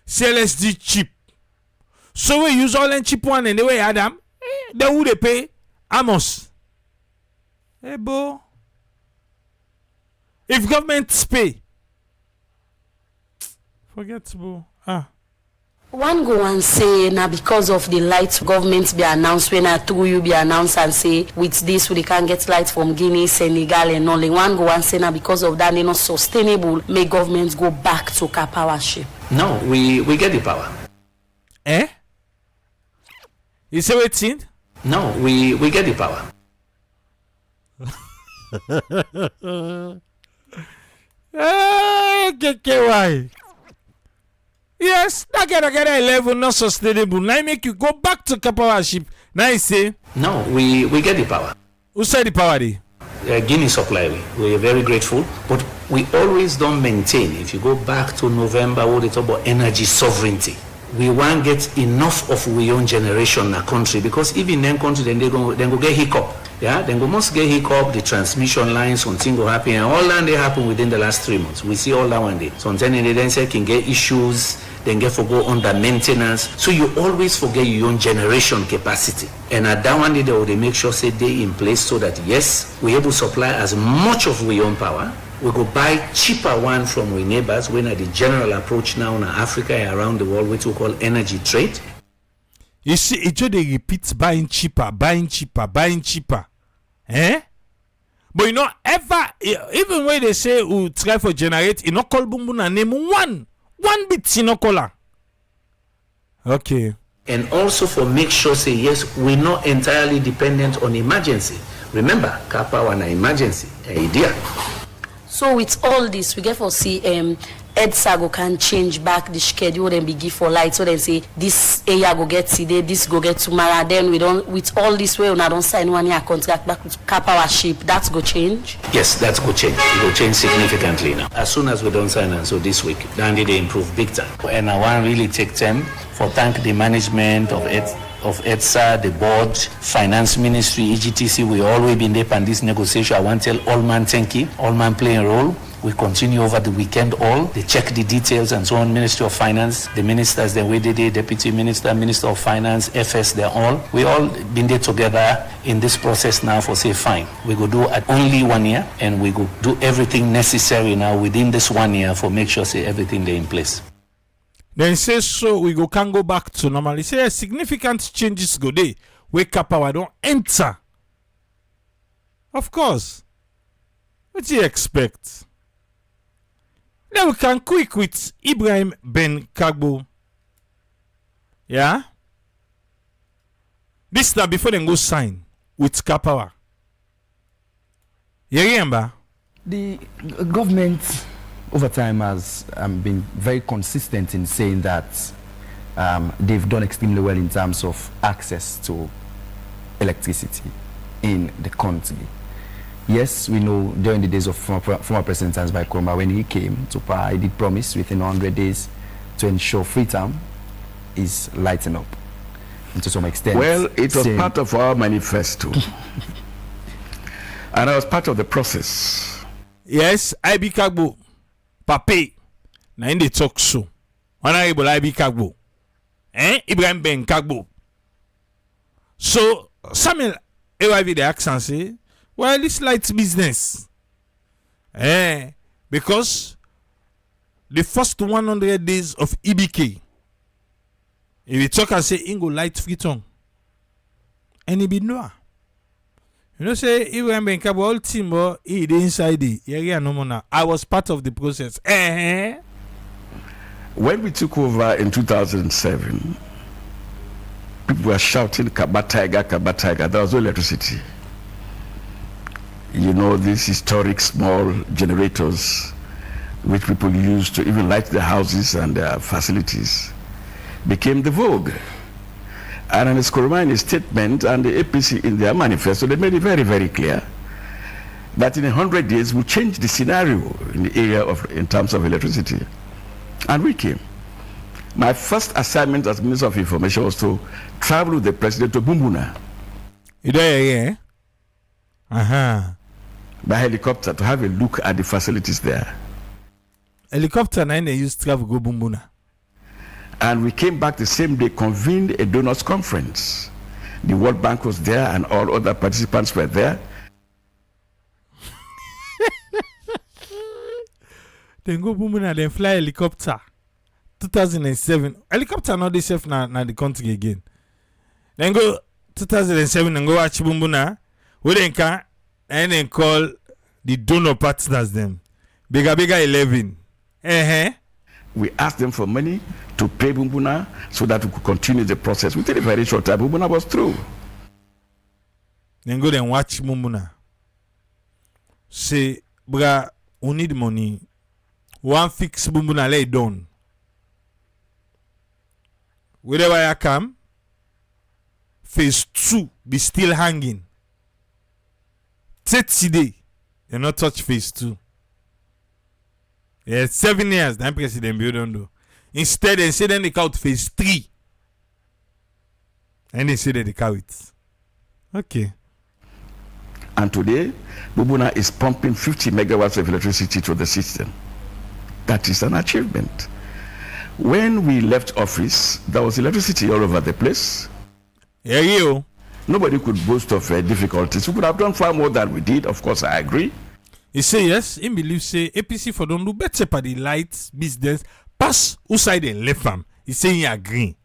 CLSD cheap. So we use all the cheap one and the way Adam, then who they pay? Amos. Hey bo. If governments pay, forget bo. One go and say now because of the light government be announced when I through you be announced and say with this we can get light from Guinea, Senegal and all. One go and say now because of that they not sustainable, may governments go back to powership. No, we get the power. You say what's in? No, we get the power. Why? Yes, that get 11 not sustainable. Now make you go back to powership. Now you say? No, we get the power. Who said the power? Guinea supply, we are very grateful, but we always don't maintain. If you go back to November, what they talk about energy sovereignty. We won't get enough of we own generation in our country because even in country then go get hiccup. Yeah, then go must get hiccup, the transmission lines, something go happen, and all that they happen within the last 3 months. We see all that one day. Sometimes they then say can get issues, then get for go under maintenance. So you always forget your own generation capacity. And at that one day they make sure say they in place so that yes, we able to supply as much of we own power. We go buy cheaper one from our neighbors when at the general approach now in Africa and around the world, which we call energy trade. You see, it just they repeat buying cheaper. But you know, even when they say we try for generate, you know, call Bumbuna name one bit in color. Okay. And also for make sure say yes, we're not entirely dependent on emergency. Remember, car power na emergency idea. So with all this, we get for see EDSA can change back the schedule and be give for light. So they say this area go get today, this go get tomorrow. Then we don't with all this way, we don't sign 1 year contract back with powership. That's go change. Yes, that's go change. It will change significantly now. As soon as we don't sign and so this week, then they improve big time. And I want really take time for thank the management of EDSA, the board, finance ministry, EGTC. We always been there on this negotiation. I want to tell all man thank you, all man playing a role. We continue over the weekend all. They check the details and so on. Ministry of Finance, the ministers, then we did it, Deputy Minister, Minister of Finance, FS, they're all. We all been there together in this process now for say fine. We go do at only 1 year and we go do everything necessary now within this 1 year for make sure say everything they in place. Then say so we can go back to normal. Say significant changes go there. Wake up power don't enter. Of course. What do you expect? Then we can quick with Ibrahim Ben Kagbo. Yeah? This now before they go sign with Kapawa. You remember? The government over time has been very consistent in saying that they've done extremely well in terms of access to electricity in the country. Yes, we know during the days of former President Zanzibar Nkrumah, when he came to power, he did promise within 100 days to ensure Freetown is lighting up. And to some extent. Well, it was part of our manifesto. And I was part of the process. Yes, IB Kagbo. Pape. Na in the talk show. Honorable IB Kagbo. Ibrahim Ben Kagbo. So, Samuel arrived the accent say, well, this light business. Because the first 100 days of EBK, if you talk and say Ingo light free tongue, and he be no. You know, say Ibrahim Traore all team or he inside the area no more now. I was part of the process. When we took over in 2007, people were shouting Capt, Capt. There was no electricity. You know, these historic small generators which people used to even light their houses and their facilities became the vogue. And in his statement and the APC in their manifesto, they made it very, very clear that in 100 days we'll change the scenario in the area in terms of electricity. And we came. My first assignment as Minister of Information was to travel with the President to Bumbuna. Yeah. By helicopter to have a look at the facilities there. Helicopter and they used to travel go Bumbuna. And we came back the same day, convened a donors conference. The World Bank was there and all other participants were there. Then go Bumbuna, then fly helicopter. 2007. Helicopter not this safe now the country again. Then go 2007 and go watch Bumbuna. We then can and then call the donor partners them. Bigger 11. We asked them for money to pay Bumbuna so that we could continue the process. Within a very short time, Bumbuna was through. Then go then watch Bumbuna. Say, bruh, we need money. One fix Bumbuna lay down. Wherever I come, phase 2 be still hanging. 30 days, they not touch phase 2. Yeah, 7 years, the president build on do. Instead, they say then they count phase 3. And they say that they count it. Okay. And today, Bumbuna is pumping 50 megawatts of electricity to the system. That is an achievement. When we left office, there was electricity all over the place. Yeah, you. Nobody could boast of difficulties. We could have done far more than we did. Of course, I agree. He say yes. He believe say APC for don't do better for the light business. Pass outside and left farm. He say he agree.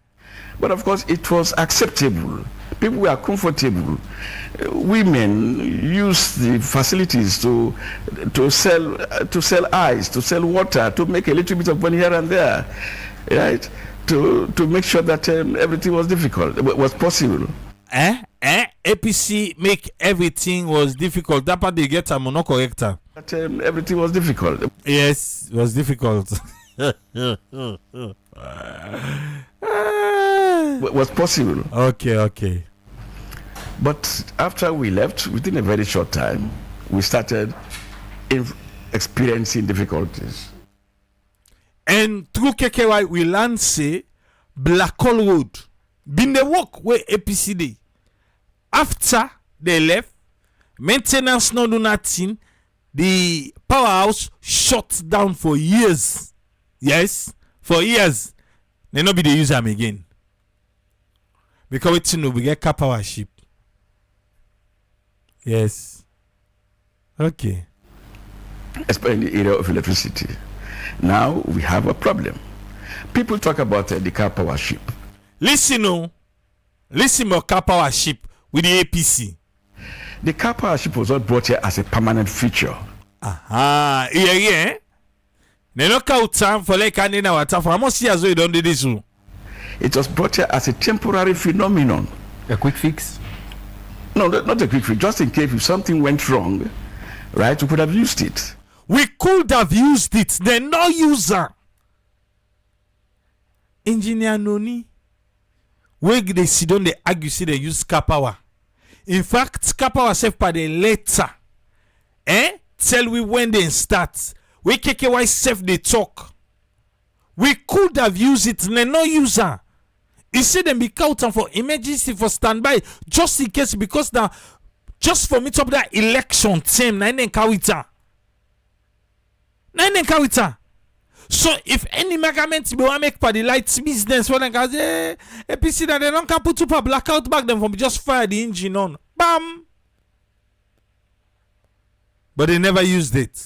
But of course, it was acceptable. People were comfortable. Women used the facilities to sell ice, to sell water, to make a little bit of money here and there, right? To make sure that everything was possible. APC make everything was difficult. That part they get a mono corrector. That everything was difficult. Yes, it was difficult. Was possible. Okay. But after we left, within a very short time, we started experiencing difficulties. And through KKY, we learn say Black Hole Road been the work where APC day. After they left, maintenance not do nothing. The powerhouse shut down for years. Yes, for years. They not be the use them again. Because we get car power ship. Yes. Okay. Especially in the area of electricity. Now we have a problem. People talk about the car power ship. Listen more car power ship with the APC. The car power ship was not brought here as a permanent feature. Aha, yeah. They no count time for like an hour time for how much years we don't do this. It was brought here as a temporary phenomenon. A quick fix? No, not a quick fix. Just in case if something went wrong, right, we could have used it. We could have used it. They're no user. Engineer Noni, where they sit down, they argue, say they use car power. In fact, car power self by the later. Tell we when they start. We KKY self they talk. We could have used it, they no user. He said them be counting for emergency for standby just in case because now just for me to up that election team, nine kawita. So if any measurement be want make for the lights business, for them cause APC that they don't can put up a blackout back them from just fire the engine on. Bam. But they never used it.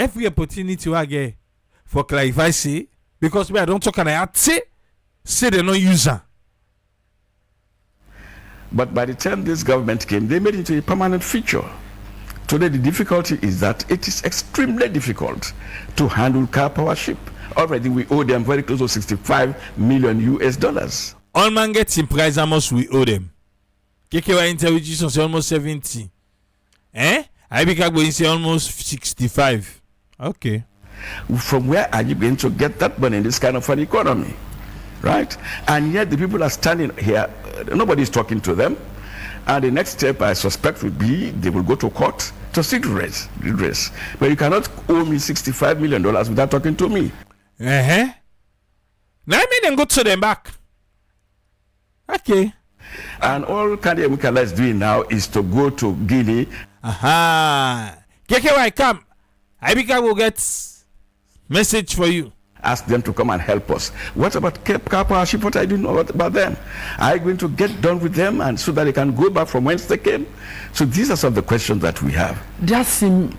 every opportunity I get for clarify say because me I don't talk and I say they no use her. But by the time this government came, they made it into a permanent feature. Today, the difficulty is that it is extremely difficult to handle car power ship. Already, we owe them very close to 65 million US dollars. All man gets in price how much we owe them. KKY intelligence say almost 70. I be going say almost 65. Okay. From where are you going to get that money in this kind of an economy? Right? And yet the people are standing here, nobody is talking to them. And the next step I suspect would be they will go to court to seek redress. But you cannot owe me $65 million without talking to me. Now I made them go to them back. Okay. And all Kanye Mukala is doing now is to go to Guinea. KKY come. I will get message for you. Ask them to come and help us. What about car power ship? What I didn't know about them? Are you going to get done with them and so that they can go back from whence they came? So these are some of the questions that we have. There seems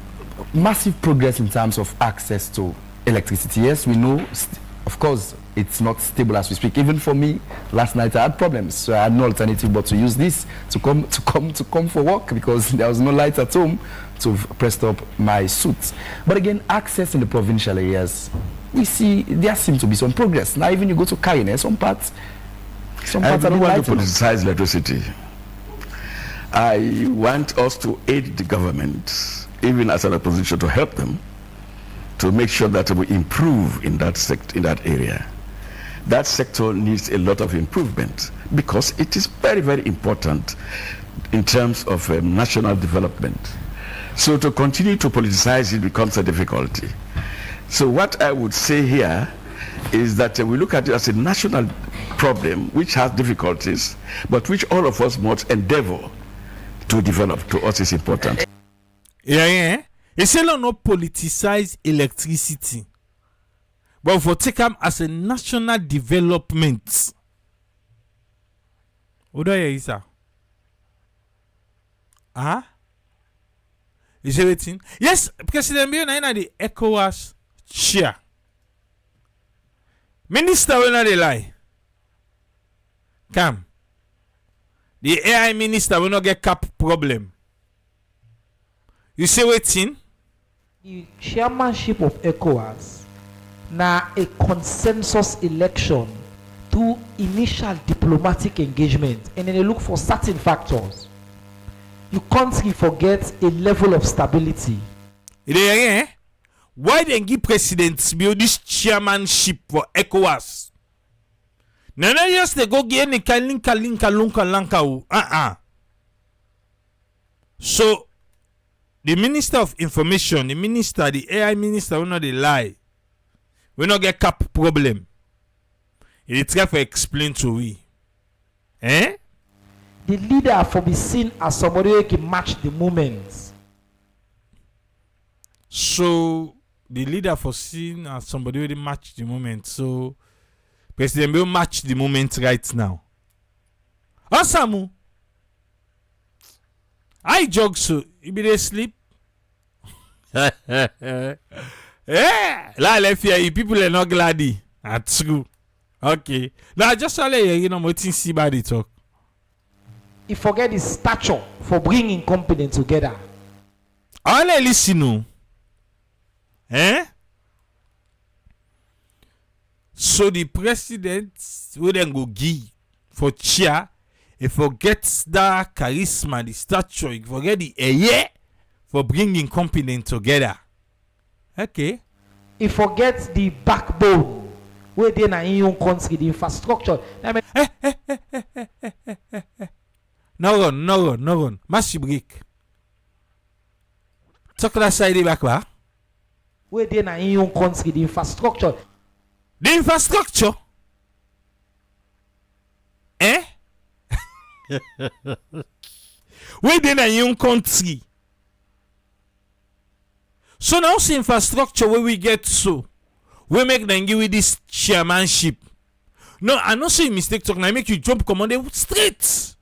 massive progress in terms of access to electricity. Yes, we know, of course, it's not stable as we speak. Even for me, last night I had problems, so I had no alternative but to use this to come for work because there was no light at home to press up my suit. But again, access in the provincial areas, we see there seems to be some progress. Now, even you go to Kayene, some parts I don't want to politicize electricity. I want us to aid the government, even as an opposition, to help them to make sure that we improve in that area. That sector needs a lot of improvement because it is very, very important in terms of national development. So to continue to politicize it becomes a difficulty. So what I would say here is that we look at it as a national problem which has difficulties, but which all of us must endeavor to develop. To us is important. Yeah. It's still not politicize electricity, but for Telecom as a national development. What do you say? Is everything? Yes, President Bill the Ecowas chair. Minister will not lie. Come. The AI minister will not get cap problem. You say waiting? The chairmanship of ECOWAS now a consensus election through initial diplomatic engagement, and then they look for certain factors. You can't forget a level of stability. Why then give presidents build this chairmanship for ECOWAS? Now just they go get linka. So the Minister of Information, the AI minister will not lie. We not get cap problem. It try to explain to we. The leader for be seen as somebody who can match the movements. So the leader for seen as somebody who can match the moment. So President will match the moment right now. Asamu. I jog so you be there sleep. People are not glad at school. Okay. Now just what see by the talk. He forget his stature for bringing company together. All I listen. So the president will then go give for chair. He forgets that charisma, the stature. He forget the air for bringing company together. Okay. He forgets the backbone where they na in your country, the infrastructure. No run. Massive break. Talk that side back wa. Where they na in your country, the infrastructure. The infrastructure? Where they na in your country? So now see infrastructure where we get so we make them give with this chairmanship. No, I not say mistake talk. Now make you jump command straight.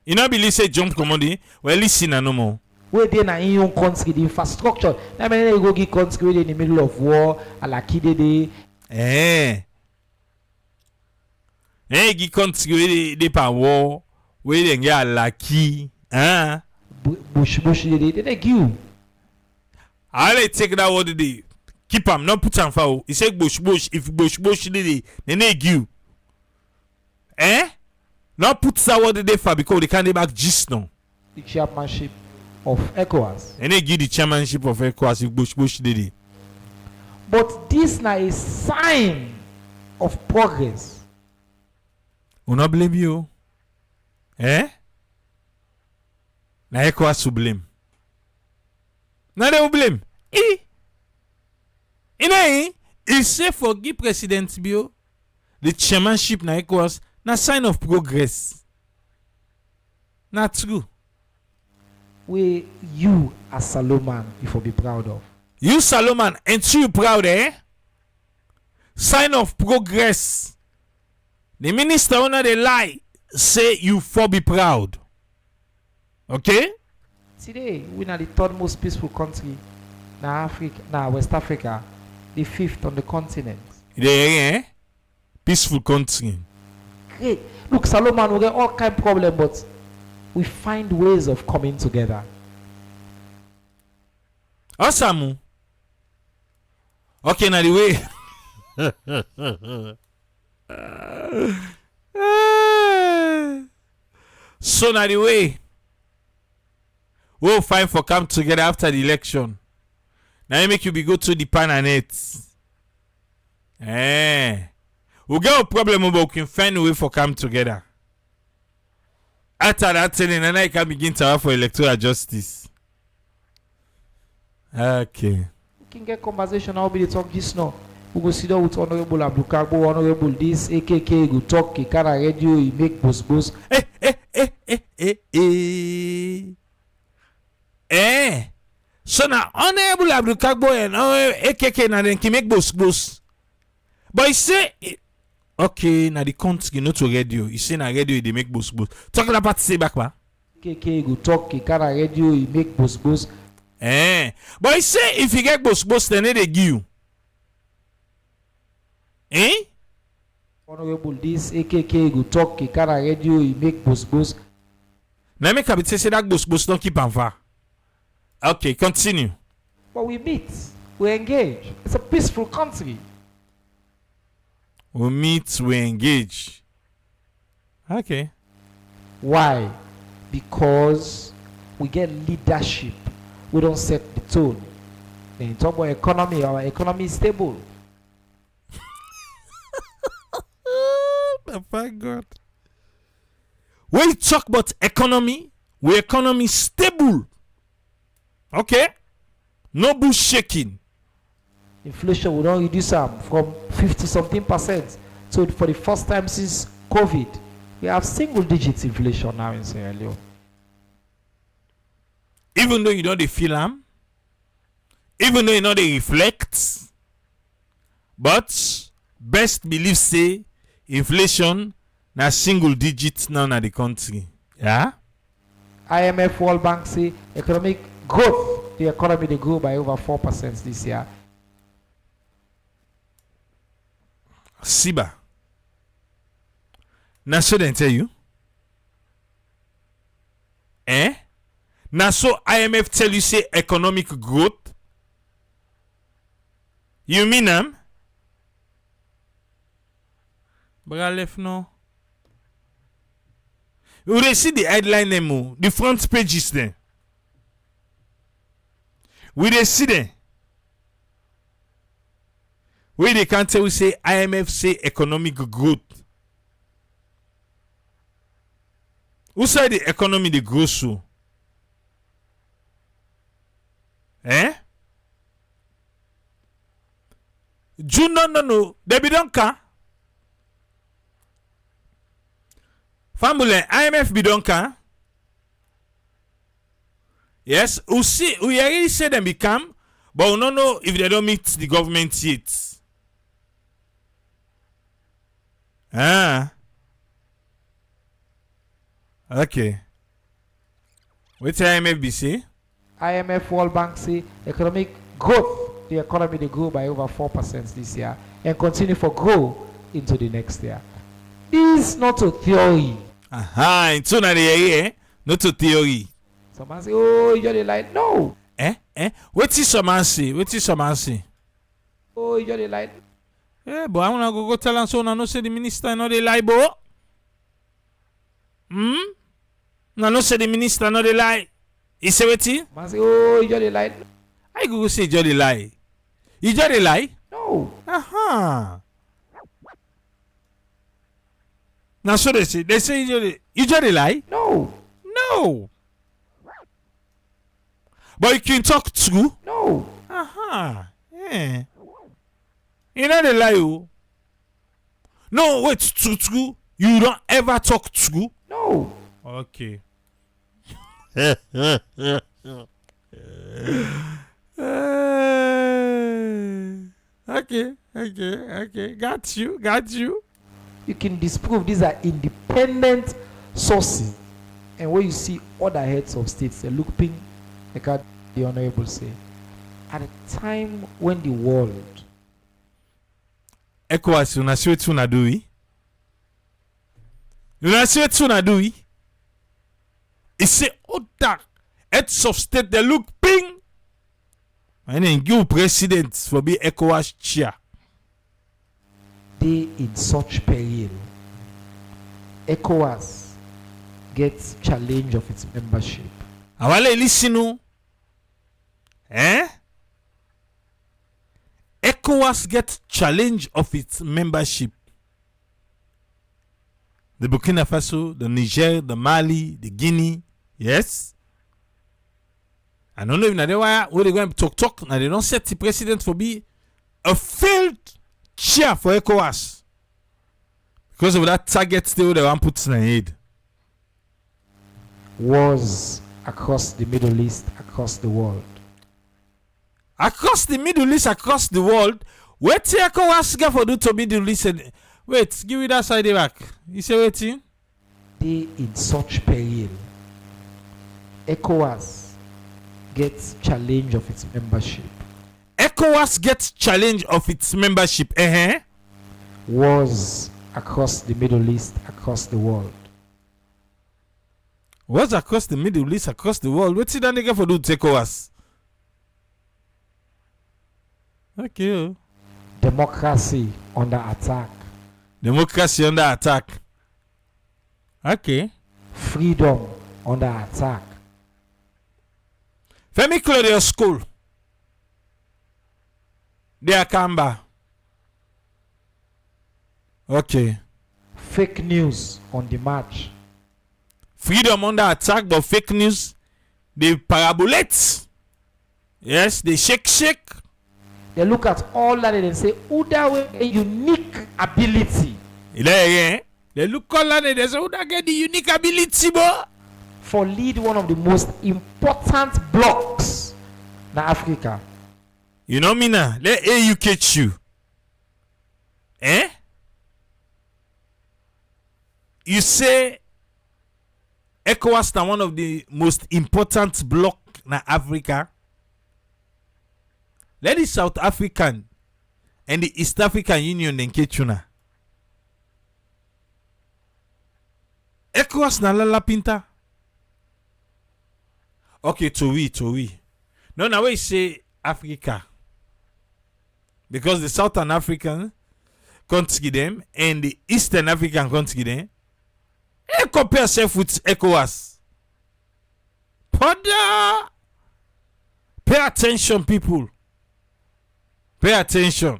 You know believe say jump command. Well listen no more. Where they na in your country, the infrastructure. I mean, you go get country where in the middle of war, alakide Eh, gi country they pa war, where they get lucky. bush they give. I take that word they keep am, not put am for. He say bush. If bush they give you. Not put that word they for because they can't back gist now. The chairmanship of Ecowas. And they give the chairmanship of Ecowas if bush did it. But this now a sign of progress. We not blame you. Na Ecowas to blame. Now they will blame. He say forgive President Bio. The chairmanship na Ecowas na sign of progress. Not true. Where you as Salomon you for be proud of. You Solomon, ain't you proud, Sign of progress. The minister owner they lie, say you for be proud. Okay? Today, we are the third most peaceful country na Africa, na West Africa, the fifth on the continent. They peaceful country. Great. Look, Salomon, we get all kind of problem, but we find ways of coming together. Awesome. Okay, now the way. So now the way. We'll find for come together after the election. Now you make you be go to the pan and it. We'll get a problem, but we can find a way for come together. After that, then I can begin to have for electoral justice. Okay. We can get conversation. I'll be the talk this now. We go sit down with Honorable Abdukagbo, Honorable this, AKK, go talk, he can radio, he make boss. So now, Honorable Abdukagbo and AKK now then can make boss. But he say, okay, now the country not to radio. He say na radio they make boss. Talk about say back ba. AKK go talk, he can radio, he make boss. But he say if you get boss, then they give you. Honorable this, AKK go talk, he can radio, he make boss. Now make Capt say that boss don't keep on far. Okay, continue. But we meet, we engage. It's a peaceful country. We meet, we engage. Okay. Why? Because we get leadership. We don't set the tone. Then you talk about economy, our economy is stable. My God. When you talk about economy, we economy stable. Okay? No bush shaking. Inflation will not reduce from 50-something%. So for the first time since COVID, we have single-digit inflation now in Sierra Leone. Even though you know they feel them, even though you know they reflect, but best believe say inflation na single digit now in the country. Yeah? IMF World Bank say economic growth, the economy they grow by over 4% this year. Siba. Now so they tell you. Now so IMF tell you say economic growth. You mean them? But I left no. You they see the headline name, the front page is there. We they see them. We they can't tell we say IMF say economic growth. Who say the economy the grow so? June no. They be don't can. Family IMF be don't can. Yes, we already say them become, but we don't know if they don't meet the government yet. Okay. What IMF be say? IMF, World Bank say economic growth, the economy they grow by over 4% this year and continue for grow into the next year. This is not a theory. Aha, it's not not a theory. Someone say, oh, you just like, no. What is some say? What is some say? Oh, you just like, Yeah, but I wanna go tell and so no say the minister no they lie, bo. No say the minister no they lie. He say what? man say, oh, you just like, I go say Jolly lie. You just lie? no. Aha. Now so they say you just lie? No. No. But you can talk true? No. Aha. Yeah. You know the lie, oh. No, wait, true. You don't ever talk true? No. Okay. Okay. Got you. You can disprove these are independent sources. And when you see other heads of states, they're looking, like the Honorable say, at a time when the world, Ecowas, una see wetin una do we? Una see wetin una do we? He say other heads of state they look ping. And then give president for be Ecowas chair. they in such peril. Ecowas gets challenge of its membership. Awale listen. Ecowas get challenge of its membership. The Burkina Faso, the Niger, the Mali, the Guinea, yes. I don't know if they why they going to talk. Now they don't set the president for be a failed chair for Ecowas because of that target still they want put in the head. Wars across the Middle East, across the world. Across the Middle East, across the world, wait till Ecowas get for do to Middle East. Wait, give me that side back. You say waiting? They in such peril. Ecowas gets challenge of its membership. Ecowas gets challenge of its membership. Wars across the Middle East, across the world. Wars across the Middle East, across the world. What's it that they get for do to Ecowas? Okay. Democracy under attack. Democracy under attack. Okay. Freedom under attack. Femi Claudius School. They are Kamba. Okay. Fake news on the march. Freedom under attack, but fake news, they parabolate. Yes, they shake. They look at all that and say, Uda with a unique ability. They look all that and they say, Uda get the unique ability, boy. For lead one of the most important blocks in Africa. You know me now. Let AU catch you. You say ECOWAS na one of the most important block na Africa. Let the South African and the East African Union then catch you na. ECOWAS na lala pinta. Okay, to we. No, now we say Africa. Because the Southern African country them and the Eastern African country them. And compare yourself with ECOWAS. Pada! Pay attention, people. Pay attention.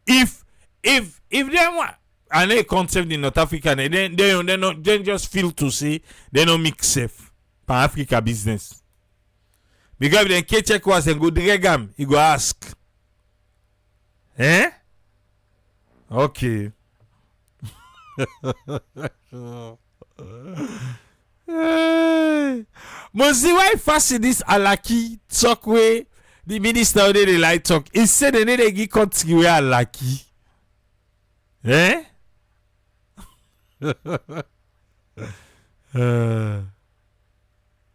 If they want an concept in North Africa, they just feel to say they don't mix safe for Africa business. Because if they catch ECOWAS and go drag him, he go ask. Okay. Mozi, why fast this Alaki talk way the minister they like talk? He said they need to give country where Alaki.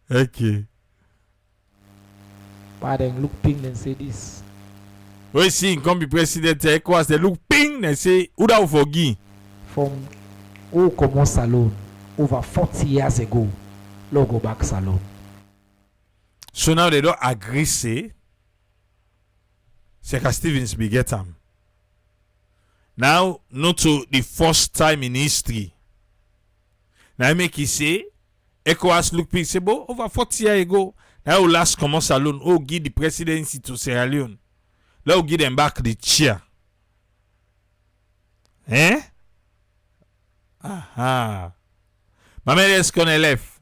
Okay. But then look ping and say this. We see him come be president Ecowas, they look ping and say, who da forgive? From Okomo Salon over 40 years ago, logo back Salon. So now they don't agree say Seka Stevens be get him. Now, not to the first time in history. Now I make it say Ecowas look big say over 40 years ago. Now last Common Salon, oh give the presidency to Sierra Leone. Now give them back the chair. Eh? Aha. My man is gonna left.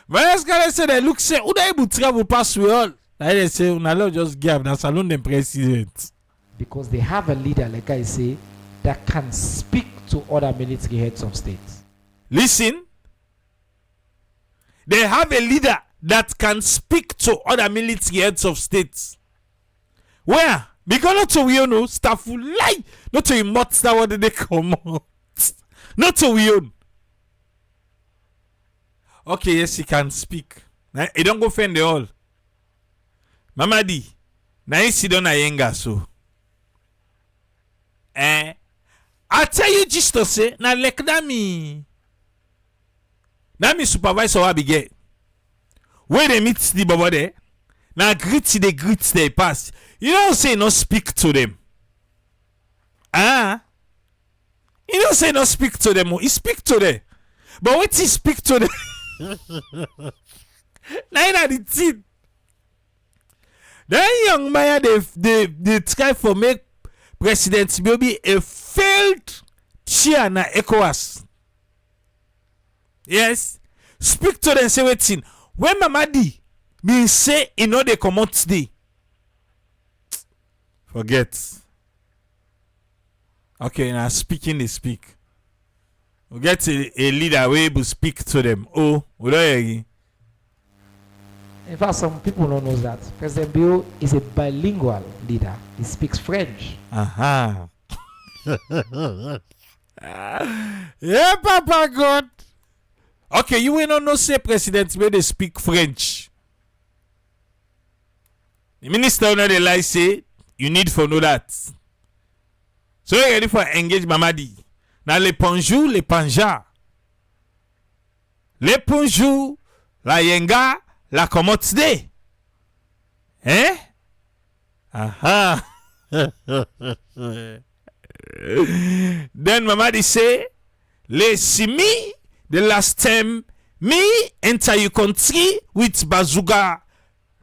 My gonna say they look say who they able to travel past we all. Now they say una just give the Salon the president. Because they have a leader, like I say, that can speak to other military heads of states. Listen, they have a leader that can speak to other military heads of states. Where? Because not to we know staff will lie, not to him that what they come out. Not to we own. Okay, yes, he can speak. Now, he don't go fend the all. Mamadi, now he sit down a yenga so. I tell you just to say, na like nami supervisor wa bige. When they meet the baba there, na greet they pass. You don't say no speak to them. You don't say no speak to them. He speak to them. But what he speak to them? Now the team. That young man they try for make President will be a failed chair na Ecowas. Yes. Speak to them say wetin. When Mamadi mean say he know they come out today. Forget. Okay, now speaking they speak. We get a leader who able speak to them. Oh, we don't hear you. In fact, some people don't know that President Bill is a bilingual leader. He speaks French. Aha. Yeah, Papa God. Okay, you will not know say President Bill they speak French. The minister know they lie say you need for know that. So you ready for engage Mamadi. Now les ponjou, les panja. Les ponjou, la yenga, la commode de. Eh? Aha. Then Mamadi say, les simi, the last time, me enter your country with bazooka,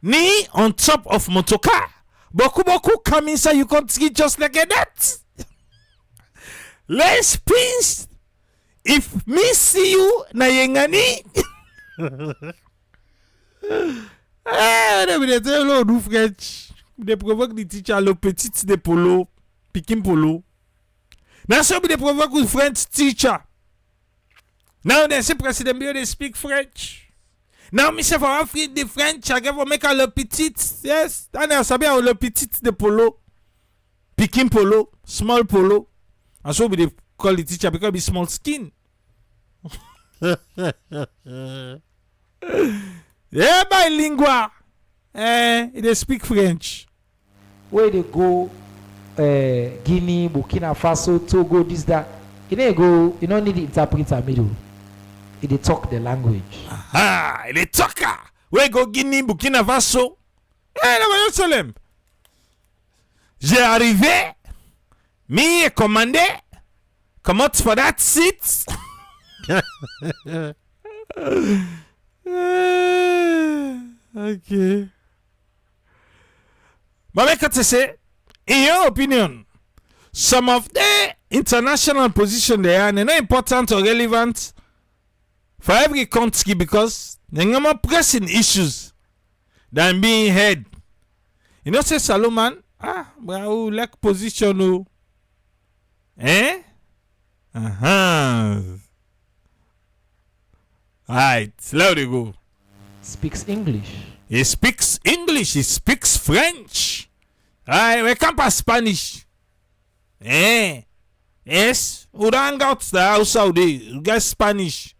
ni on top of motoka. Boku come inside your country just like that. Let's please. If me see you na yengani. They tell you do French. They provoke the teacher le petit de polo, pikin polo. Now so they provoke with French teacher. Now they say President Bill they speak French. Now me say for Afrique the French I give for make a le petit. Yes, and I sabi le petit de polo, pikin polo, small polo. And so we they call the teacher because be small skin. Yeah, bilingual. They speak French. Where they go, Guinea, Burkina Faso, Togo, this, that. You don't need the interpreter middle. They talk the language. Aha, they talker. Where go Guinea, Burkina Faso? Jerusalem. J'ai arrivé. Me commandé. Come out for that seat. Okay. But like I say, in your opinion, some of the international position they are not important or relevant for every country because they are more pressing issues than being heard. You know, say Solomon, but I like position. Eh? Alright, let it go. Speaks English. He speaks English, he speaks French. Alright, we can't pass Spanish. Yes, we don't hang out the house all day. We get Spanish.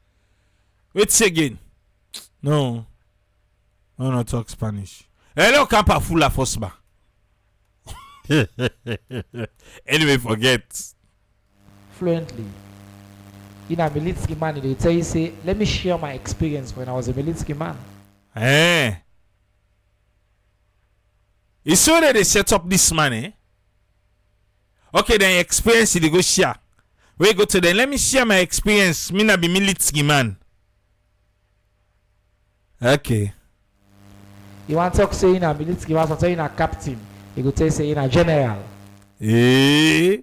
Wait again. No. No, not talk Spanish. Hello, Campa Fula Fosba. Anyway, forget. Fluently. In a military man, they tell you, say, let me share my experience when I was a military man. Eh. It's so that they set up this man, eh? Okay, then experience it, they go share. We go to them, let me share my experience. Me na be military man. Okay. You want to talk, say, in a military man, so in a captain. You go tell you, say, in a general. Eh.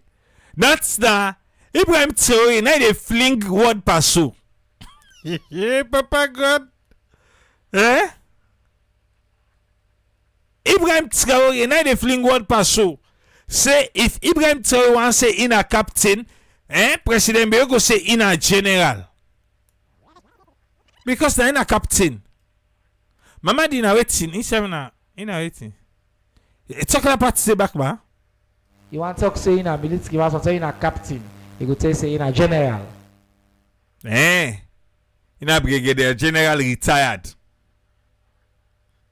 That's the Ibrahim Traore. Now they fling word passo. Yeah, Papa God. Eh? Ibrahim Traore. Now they fling word passo. Say if Ibrahim Traore want say in a captain, President Beo go say in a general. Because they're in a captain. Mama di na waiting. In a waiting. Talking about say back, ma. You want to talk, say, in a military man, so in a captain. You go tell you, say, in a general. In a brigadier general retired.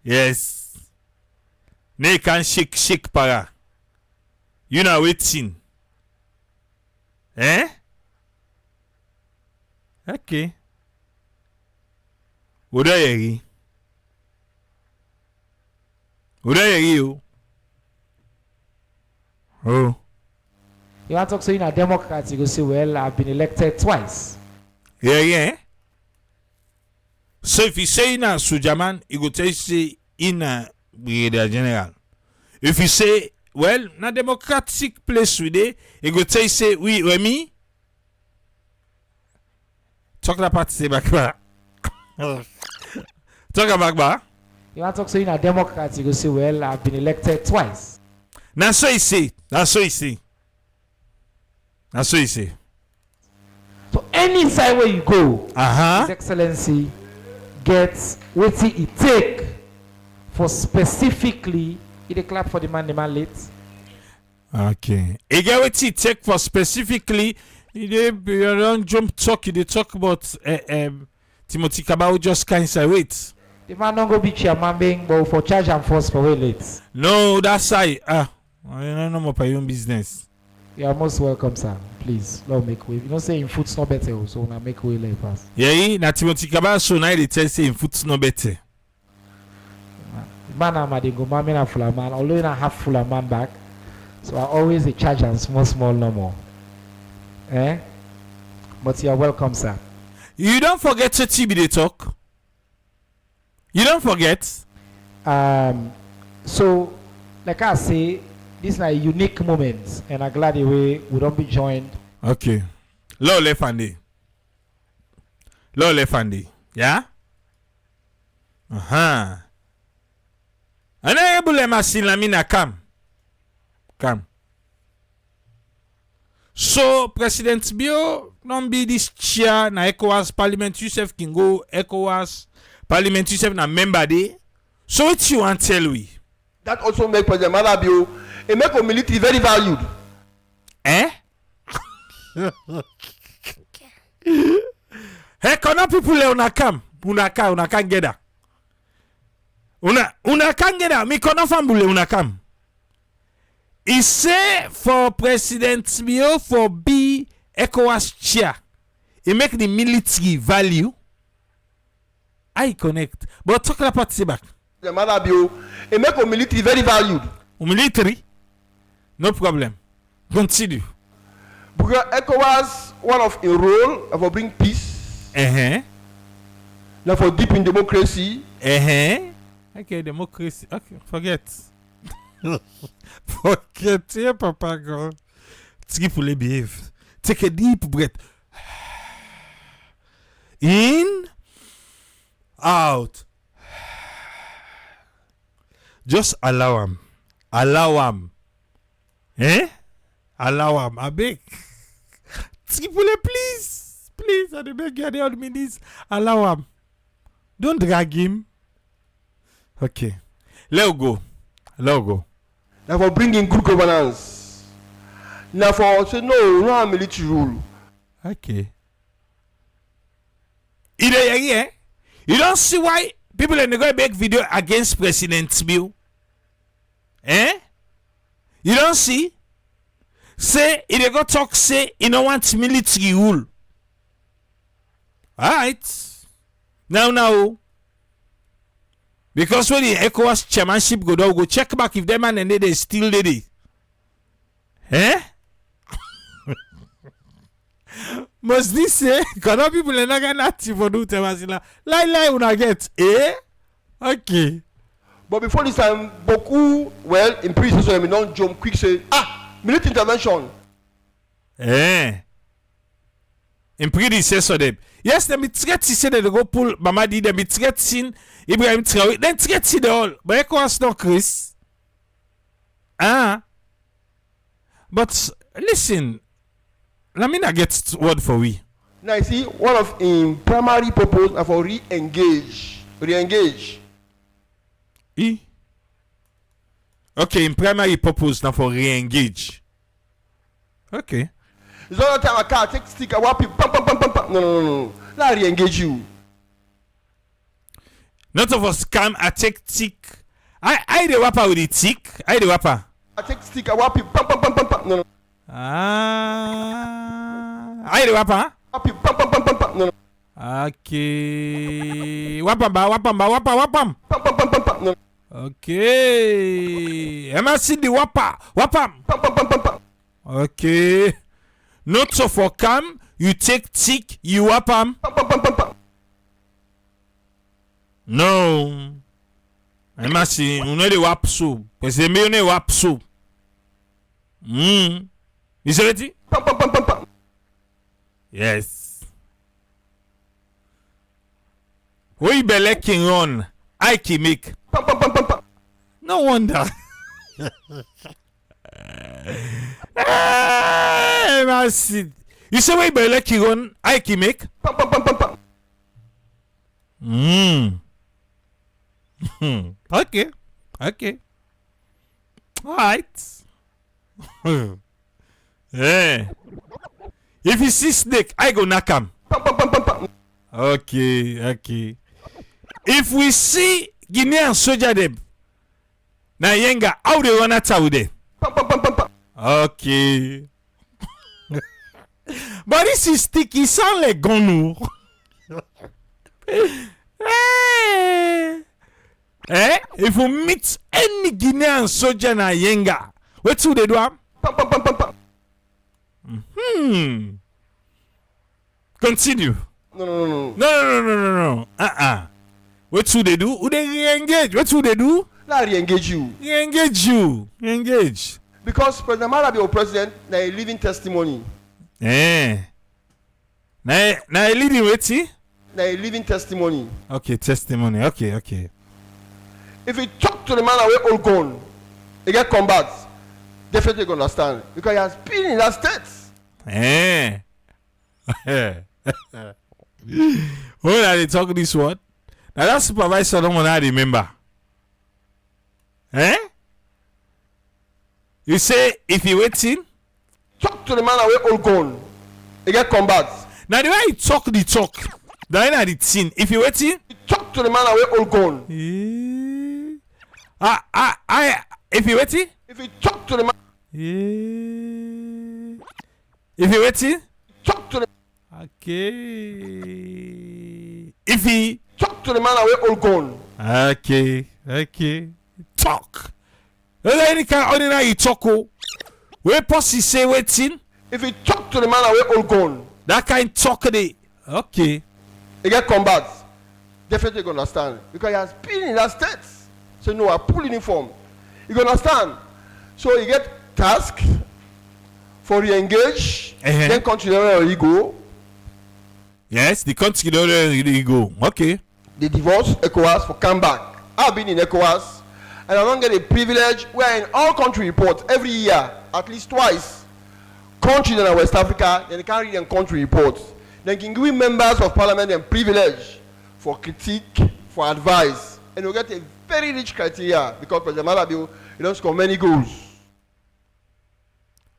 Yes. They can shake para. You know waiting. Okay. Udayeri you. Oh. You want to talk, say, in a Democrat, you go say, well, I've been elected twice. Yeah. So if you say in a Sujaman, you go tell you say in a brigadier general. If you say, well, na democratic place with it, you go tell you say, we me. Talk about say back. Talk about ba. You want to talk, say, in a Democrat, you go say, well, I've been elected twice. Now so you say. So any side where you go, Uh-huh. His Excellency gets what it take for specifically. He clap for the man late. Okay. You get what it take for specifically. You don't jump talk. You talk about Timothy Kabau just kind of wait. The man don't go be chairman being, but for charge and force for way late. No, that's I don't know about your own business. You are most welcome, sir. Please, Lord make way. You know, say in foot's not better, so now make way like pass. Yeah, na Timothy Kabau so now they tell say in foot's no better. Man, I'm a go man, I'm full of man. Although I have full of man back, so I always a charge and small no more. But you are welcome, sir. You don't forget to TB they talk. You don't forget. So, like I say, this is a unique moment, and I'm glad the way we don't be joined. Okay. Low left handy. Yeah? Uh-huh. And I able Lamina come. So President Bio don't be this chair na Ecowas Parliament yourself can go Ecowas Parliament yourself na member day. So what you want tell we? That also make President Malabio a make of military very valued. Hey, kana people una come. Una can get that. Una can get that. Me kana family una come. He say for President Bio for be ECOWAS chair, he make the military value. I connect. But talk about Sebak. The Malabio a make of military very valued. Military? No problem. Continue. Because ECOWAS one of a role for bring peace. Now for deep in democracy. Okay, democracy. Okay, forget. Forget, yeah, Papa God. Skipfully behave. Take a deep breath. In, out. Just allow him. Allow him. Allow him. I beg. Skipfully, please. Please, I beg you, I mean this. Allow him. Don't drag him. Okay. Let go. Now for bringing good governance. Now for say no have military rule. Okay. You don't see why people are going to make video against President Bill. You don't see? Say, they go talk, say, you don't want military rule. Alright. Now. Because when the Ecowas chairmanship go check back if them man and they still did it. Must this say, because people are not going to for do Temasila. Lie, when I get, Okay. But before this time, Boku, well, in prison, so we don't jump quick, say, military intervention. In predecessor them. Yes, them threat say that they go pull Mamadi, them threat sin Ibrahim Traore, then threat see the all. But Ecowas no Chris. But listen, let me not get word for we. Now you see, one of in primary purpose are for re-engage. Okay, in primary purpose now for re-engage. Okay. It's not time I can't take stick and whap you. Pam. No. Let re-engage you. Not of us come I take tick. I the whapper with the tick. I the whapper. I take stick and whap you. Pam. No. I the whapper. Whap you. Pam. No. Okay. Whapam. Pam. No. Okay. Am I see the whapper? Whapam. Pam. Okay. Not so for come, you take tick, you whapam. No. I must see, you know the whap soup. Because they may whap soup. Is it ready? Yes. We be lecking on. I can make. No wonder. You say we be lecking on. I can make. Okay. Alright. Yeah. If you see snake, I go knock him. Okay. If we see Guinean soldier them, na yenga, how they run out with them? Okay. But this is sticky, sound like Gonu. If we meet any Guinean soldier na yenga, what do they do? Continue. No. What do they do? Who they re-engage? What do they do? Let re-engage you. Re-engage. Because President Malabi or President, na a living testimony. Na a living waiting? Na a living testimony. Okay, testimony. Okay. If you talk to the man away all gone, he get combat, definitely gonna understand. Because he has been in that state. When are they talking this word? Now that supervisor don't want to remember. You say if you waiting, talk to the man away all gone, he get combat. Now the way you talk the talk, that ain't the thing. If you waiting, talk to the man away all gone. If you waiting, if you talk to the man, if you waiting, talk to the. Okay. If he talk to the man away all gone. Okay. Talk. Any kind of ordinary talk. Where pussy say waiting? If you talk to the man away all gone. That kind talk they. Okay. He get combat. Definitely gonna understand. Because he has been in that state. So no, I pull uniform. You gonna understand? So you get task for re-engage, then continue where you go. Yes, the country where you go. Okay. They divorce Ecowas for come back. I've been in Ecowas and I don't get a privilege where in all country reports every year, at least twice, countries in West Africa, then they can read them country reports. They can give members of parliament and privilege for critique, for advice, and you get a very rich criteria because President Malabi, he don't score many goals.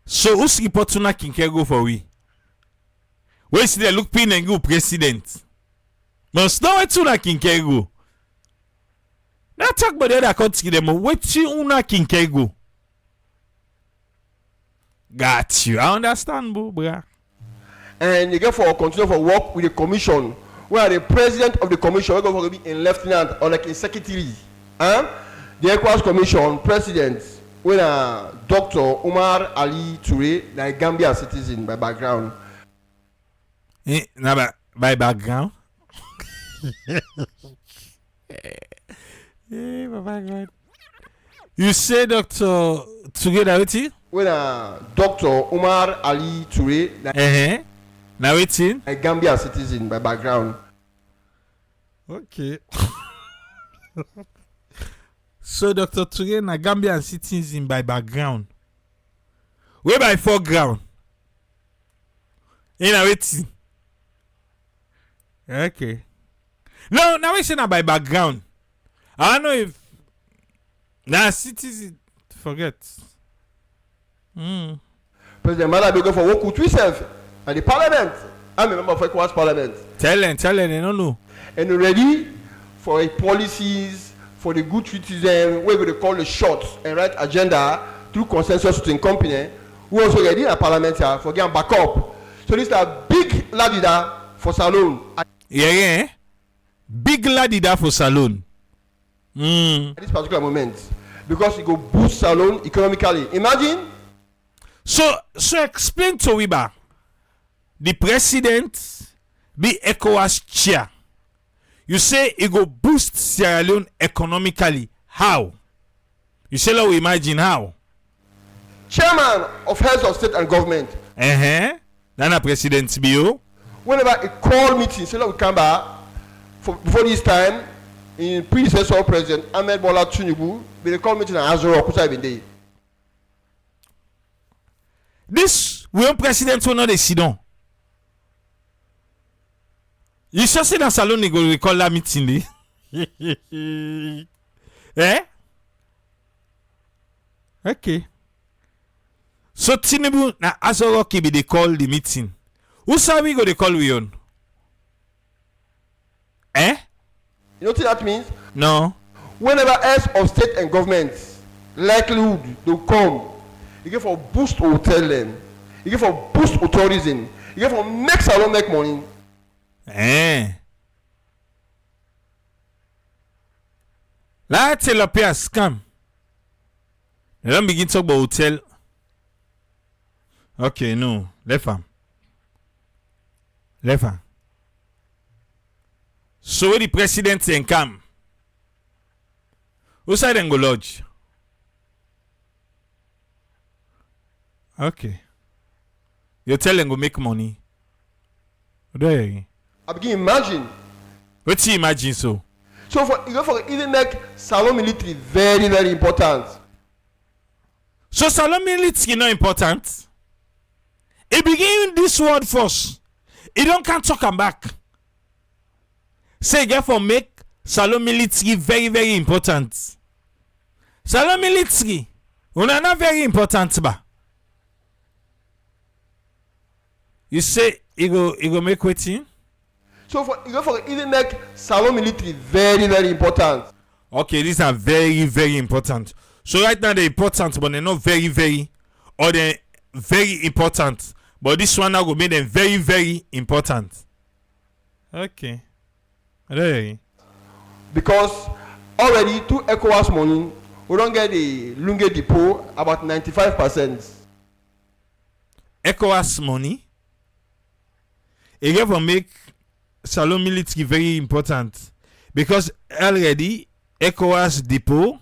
So who's report to na can go for we? Where is the look pin and go president? Must know what una kinkego. Now talk about the other country them. What you una kinkego? Got you. I understand, bro. And you get for continue for work with the commission, where the president of the commission will go to be in lieutenant or like in secretary. The Ecowas Commission president, when Dr. Umar Ali Toure, like Gambia citizen by background. By background. By background. You say Dr. Together with you? When Dr. Umar Ali Toure, like now waiting. A Gambia citizen by background. Okay. So Dr. Toure na Gambian citizen by background. Where by foreground? In a waiting. Okay. No, now we say na by background. I don't know if na citizen forget. President Malabi go for work with himself at the parliament. I'm a member of Ecowas parliament. Tell them, they don't know. And ready for a policies for the good citizen, where we call the shots and right agenda through consensus within company. We also ready in a parliament here for getting back up. So this is a big ladida for Salone. Yeah. Big ladida for Salone. At this particular moment. Because it go boost Salone economically. Imagine. So explain to Wiba. The president be Ecowas chair. You say it go boost Sierra Leone economically. How? You say let we imagine how. Chairman of heads of state and government. Nana president be you. Whenever a call meeting, say let we come back before this time in predecessor president Ahmed Bola Tinubu, be the call meeting and Azoro Kusa even day. This we president will not sit down. You just say that Salone go recall that meeting. Okay. So Tinubu na Azoro be they call the meeting. Who say we go they call we on? You know what that means? No. Whenever heads of state and government likelihood to come, you get for boost hotel them, you get for boost tourism, you get for make Salone make money. Let's tell up here scam. They don't begin to talk about hotel. Okay, no. Left hand. So where the president then come? Who side then go lodge? Okay. You tell them go make money. What do you I begin imagine. What you imagine so? So for even make Salone military very, very important. So Salone military not important. It begin this word first. It don't can't talk am back. Say therefore make Salone military very, very important. Salone military, una not very important ba. You say it go make waiting? So for even make Salone military very, very important. Okay, these are very, very important. So right now they're important, but they're not very, very, or they're very important. But this one now will make them very, very important. Okay. Because already through Ecowas money, we don't get the Lunge depot about 95%. Ecowas money? It will make Salone military very important. Because already Ecowas depot,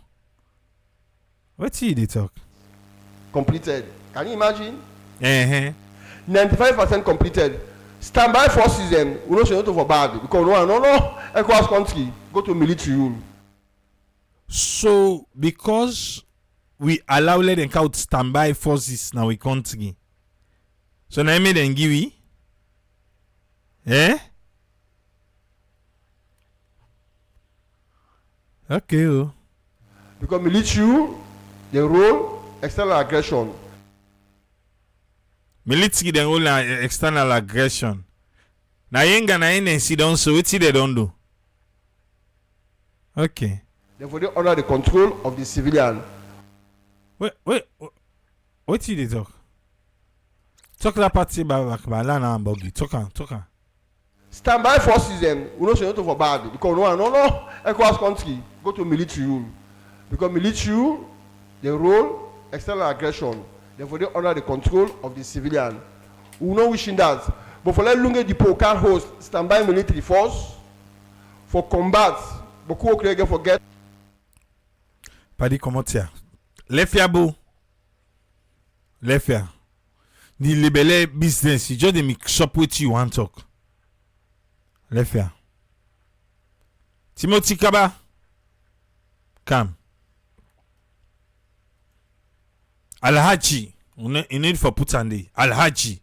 what did they talk? Completed. Can you imagine? 95% completed. Standby forces them, we don't say nothing for bad because no, Ecowas country go to military rule. So because we allow let them count standby forces now we country. So now made them give we. Okay. Because military rule, the role external aggression. Military then rule external aggression. Na yenga na NNC don't so what they don't do. Okay. Therefore, they under the control of the civilian. Wait. What did they talk? Talk that party about Lana and Boggy. Talk on. Standby forces them. We don't say nothing for bad because no. Ecowas country go to military rule because military rule, the role external aggression. Therefore, they under the control of the civilian. We not wishing that, but for let Lunge Depot can host standby military force for combat. But who can forget? Paddy come out here. Lefia bo. Lefia. The libele business, you just dey mix up with you want talk. Lefia. Timothy Kaba. Come. Alhaji. You need for Putande. Alhaji.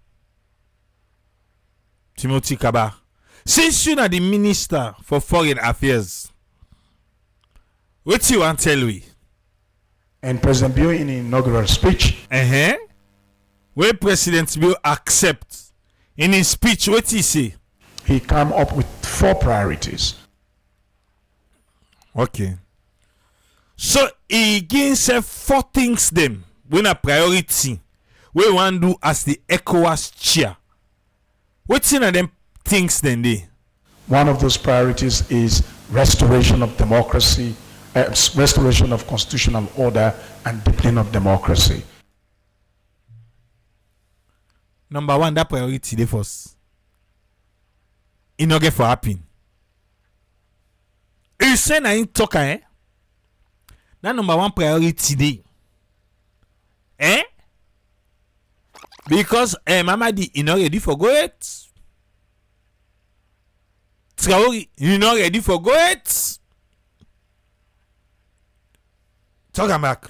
Timothy Kaba. Since you are the Minister for Foreign Affairs, what you want to tell we? And President Bio in inaugural speech. Where President Bio accept in his speech, what he say? He come up with 4 priorities. Okay. So he gives 4 things them when a priority we want to do as the ECOWAS chair. What's in them things then they? One of those priorities is restoration of democracy, restoration of constitutional order, and deepening of democracy. Number 1, that priority they first. It not get for happen. You say na in talk that number 1 priority they. Because Mamadi is not ready for go it. Traore is not ready for go it. Talk back.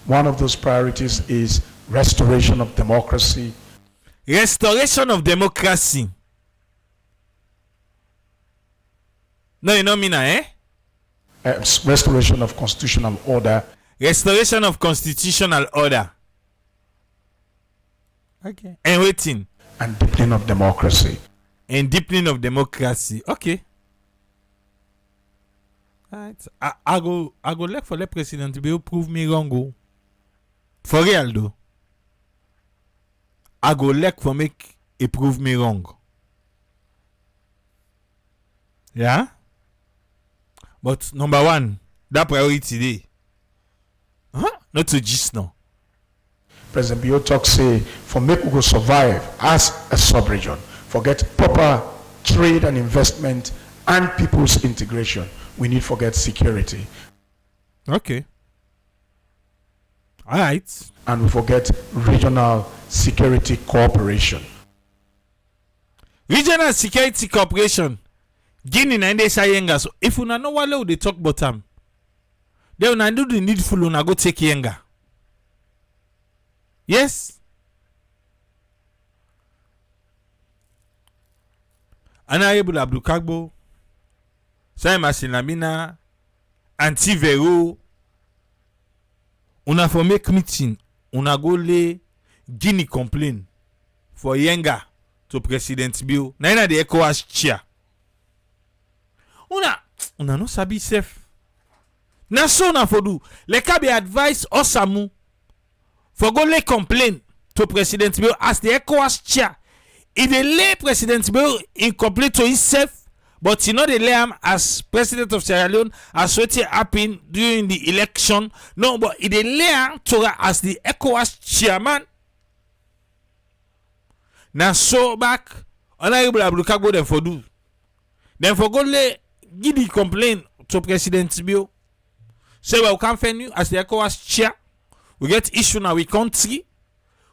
One of those priorities is restoration of democracy. Restoration of democracy. No, you know me now, Restoration of constitutional order. Restoration of constitutional order. Okay. And waiting. And deepening of democracy. And deepening of democracy. Okay. Alright. I go like for the president to be able to prove me wrong. Go. For real though. I go like for make it prove me wrong. Yeah? But number 1, that priority there. Not to gist now. President Bio talk say for make we go survive as a sub-region, forget proper trade and investment and people's integration. We need forget security. Okay. All right. And we forget regional security cooperation. Regional security cooperation. Guinea and Yenga. So if you know what they talk about them, they will do the needful and go take Yenga. Yes. Honorable Abdul Kagbo, Saima Sinamina, Anti-Vero, una for make meeting, una go lay Guinea complain for Yenga to President Bio. Na the ECOWAS chair. Una no sabi safe. Na so na for do. Leka be advise Osamu for go lay complain to President Bio as the ECOWAS chair. If they lay President Bio in complaint to himself, but he not they lay him as President of Sierra Leone as what happened during the election. No, but if they lay him to as the ECOWAS chairman. Now so back, Honorable Abdul Kagbo them for do. Then for go lay give the complaint to President Bio. Say well, we can't find you as the ECOWAS chair. We get issue now with country.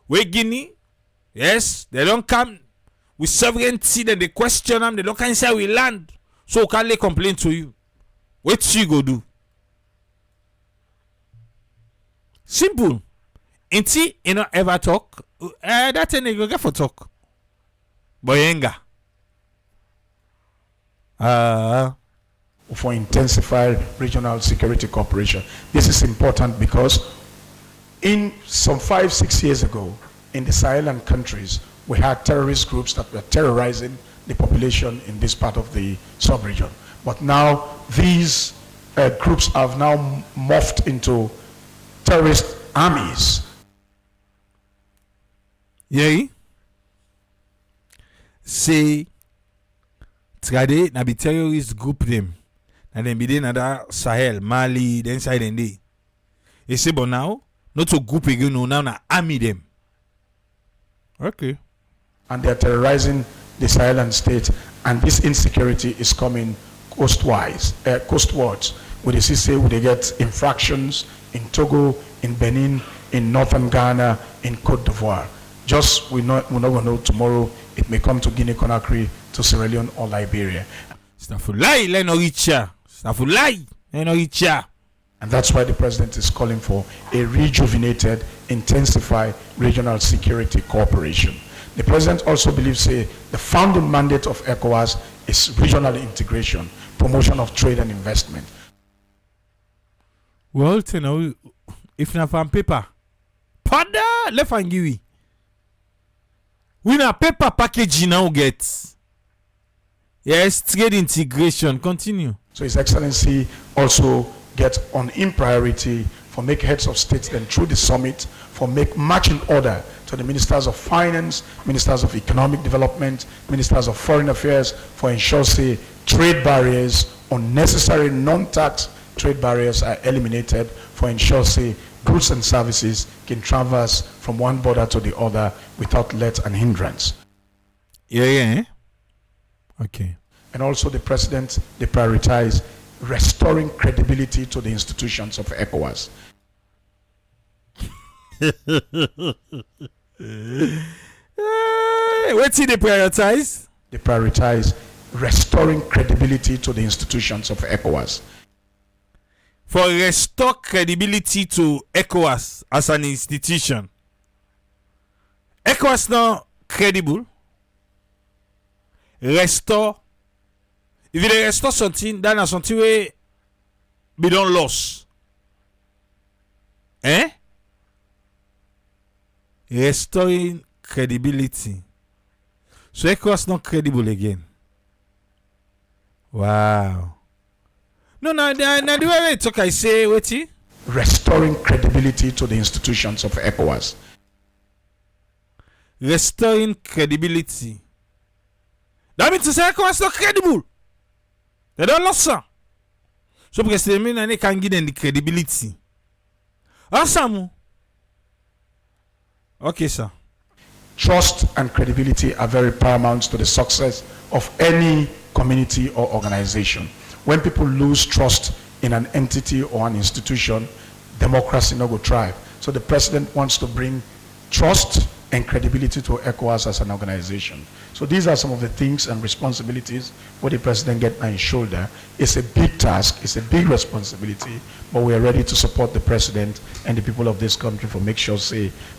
We Guinea. Yes, they don't come with sovereignty, then they question them, they don't come inside we land. So we can't lay complaint to you. What you go do? Simple. Inti, you know, ever talk. That's a nigga get for talk. Boyenga. For intensified regional security cooperation. This is important because in some 5-6 years ago, in the Sahel countries, we had terrorist groups that were terrorizing the population in this part of the sub-region. But now these groups have now morphed into terrorist armies. Yeah. Say, trade na be terrorist group them. And then be there na Sahel, Mali, then side and day. They say, but now, not to group again, no, now na army them. Okay. And they are terrorizing the Sahelan state, and this insecurity is coming coastwards. Where they say they get infractions in Togo, in Benin, in northern Ghana, in Cote d'Ivoire. We're not going to know tomorrow. It may come to Guinea-Conakry, to Sierra Leone or Liberia. Stafulai, let no reach ya. Stafulai, let no reach ya. And that's why the president is calling for a rejuvenated, intensified regional security cooperation. The president also believes the founding mandate of Ecowas is regional integration, promotion of trade and investment. Well, you know, if na fan paper, pada left and give we na paper package now get. Yes, trade integration. Continue. So His Excellency also get on in priority for make heads of states then through the summit for make marching order to the ministers of finance, ministers of economic development, ministers of foreign affairs for ensure trade barriers, unnecessary non-tax trade barriers are eliminated for ensure goods and services can traverse from one border to the other without let and hindrance. Yeah. Okay. And also the president, they prioritize restoring credibility to the institutions of ECOWAS. What did they prioritize? They prioritize restoring credibility to the institutions of ECOWAS. For restore credibility to ECOWAS as an institution. ECOWAS not credible. Restore. If you restore something, then is something we be don't lose. Restoring credibility. So ECOWAS not credible again. Wow. No, the way we talk, I say, wait. Restoring credibility to the institutions of ECOWAS. Restoring credibility. That means to say ECOWAS not credible. They don't listen. So because they mean they can give them the credibility. Awesome. Okay, sir. Trust and credibility are very paramount to the success of any community or organization. When people lose trust in an entity or an institution, democracy no go thrive. So the president wants to bring trust and credibility to ECOWAS as an organization. So these are some of the things and responsibilities what the president get on his shoulder. It's a big task, it's a big responsibility, but we are ready to support the president and the people of this country for make sure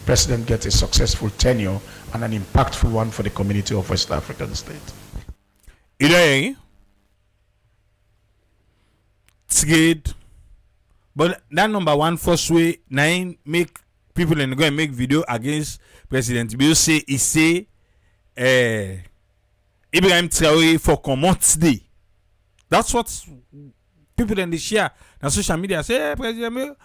president gets a successful tenure and an impactful one for the community of West African state. Trade. But that number one first way, 9 make people and go and make video against President Bill say Ibrahim Traore for comments day. That's what people in the share on social media say. President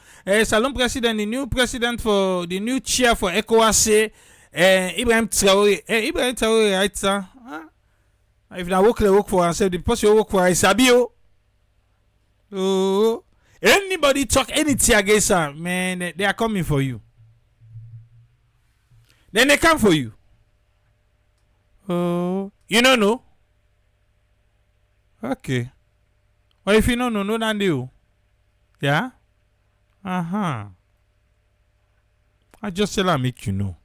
Salon President, the new president for the new chair for ECOWAS say Ibrahim Traore. Ibrahim Traore, right, sir? If I work for and say the person you work for is Sabio. Oh, anybody talk anything against her, man, they are coming for you. Then they come for you. Oh, you don't know? Okay. Well, if you don't know, then do. Yeah? I just tell her make you know.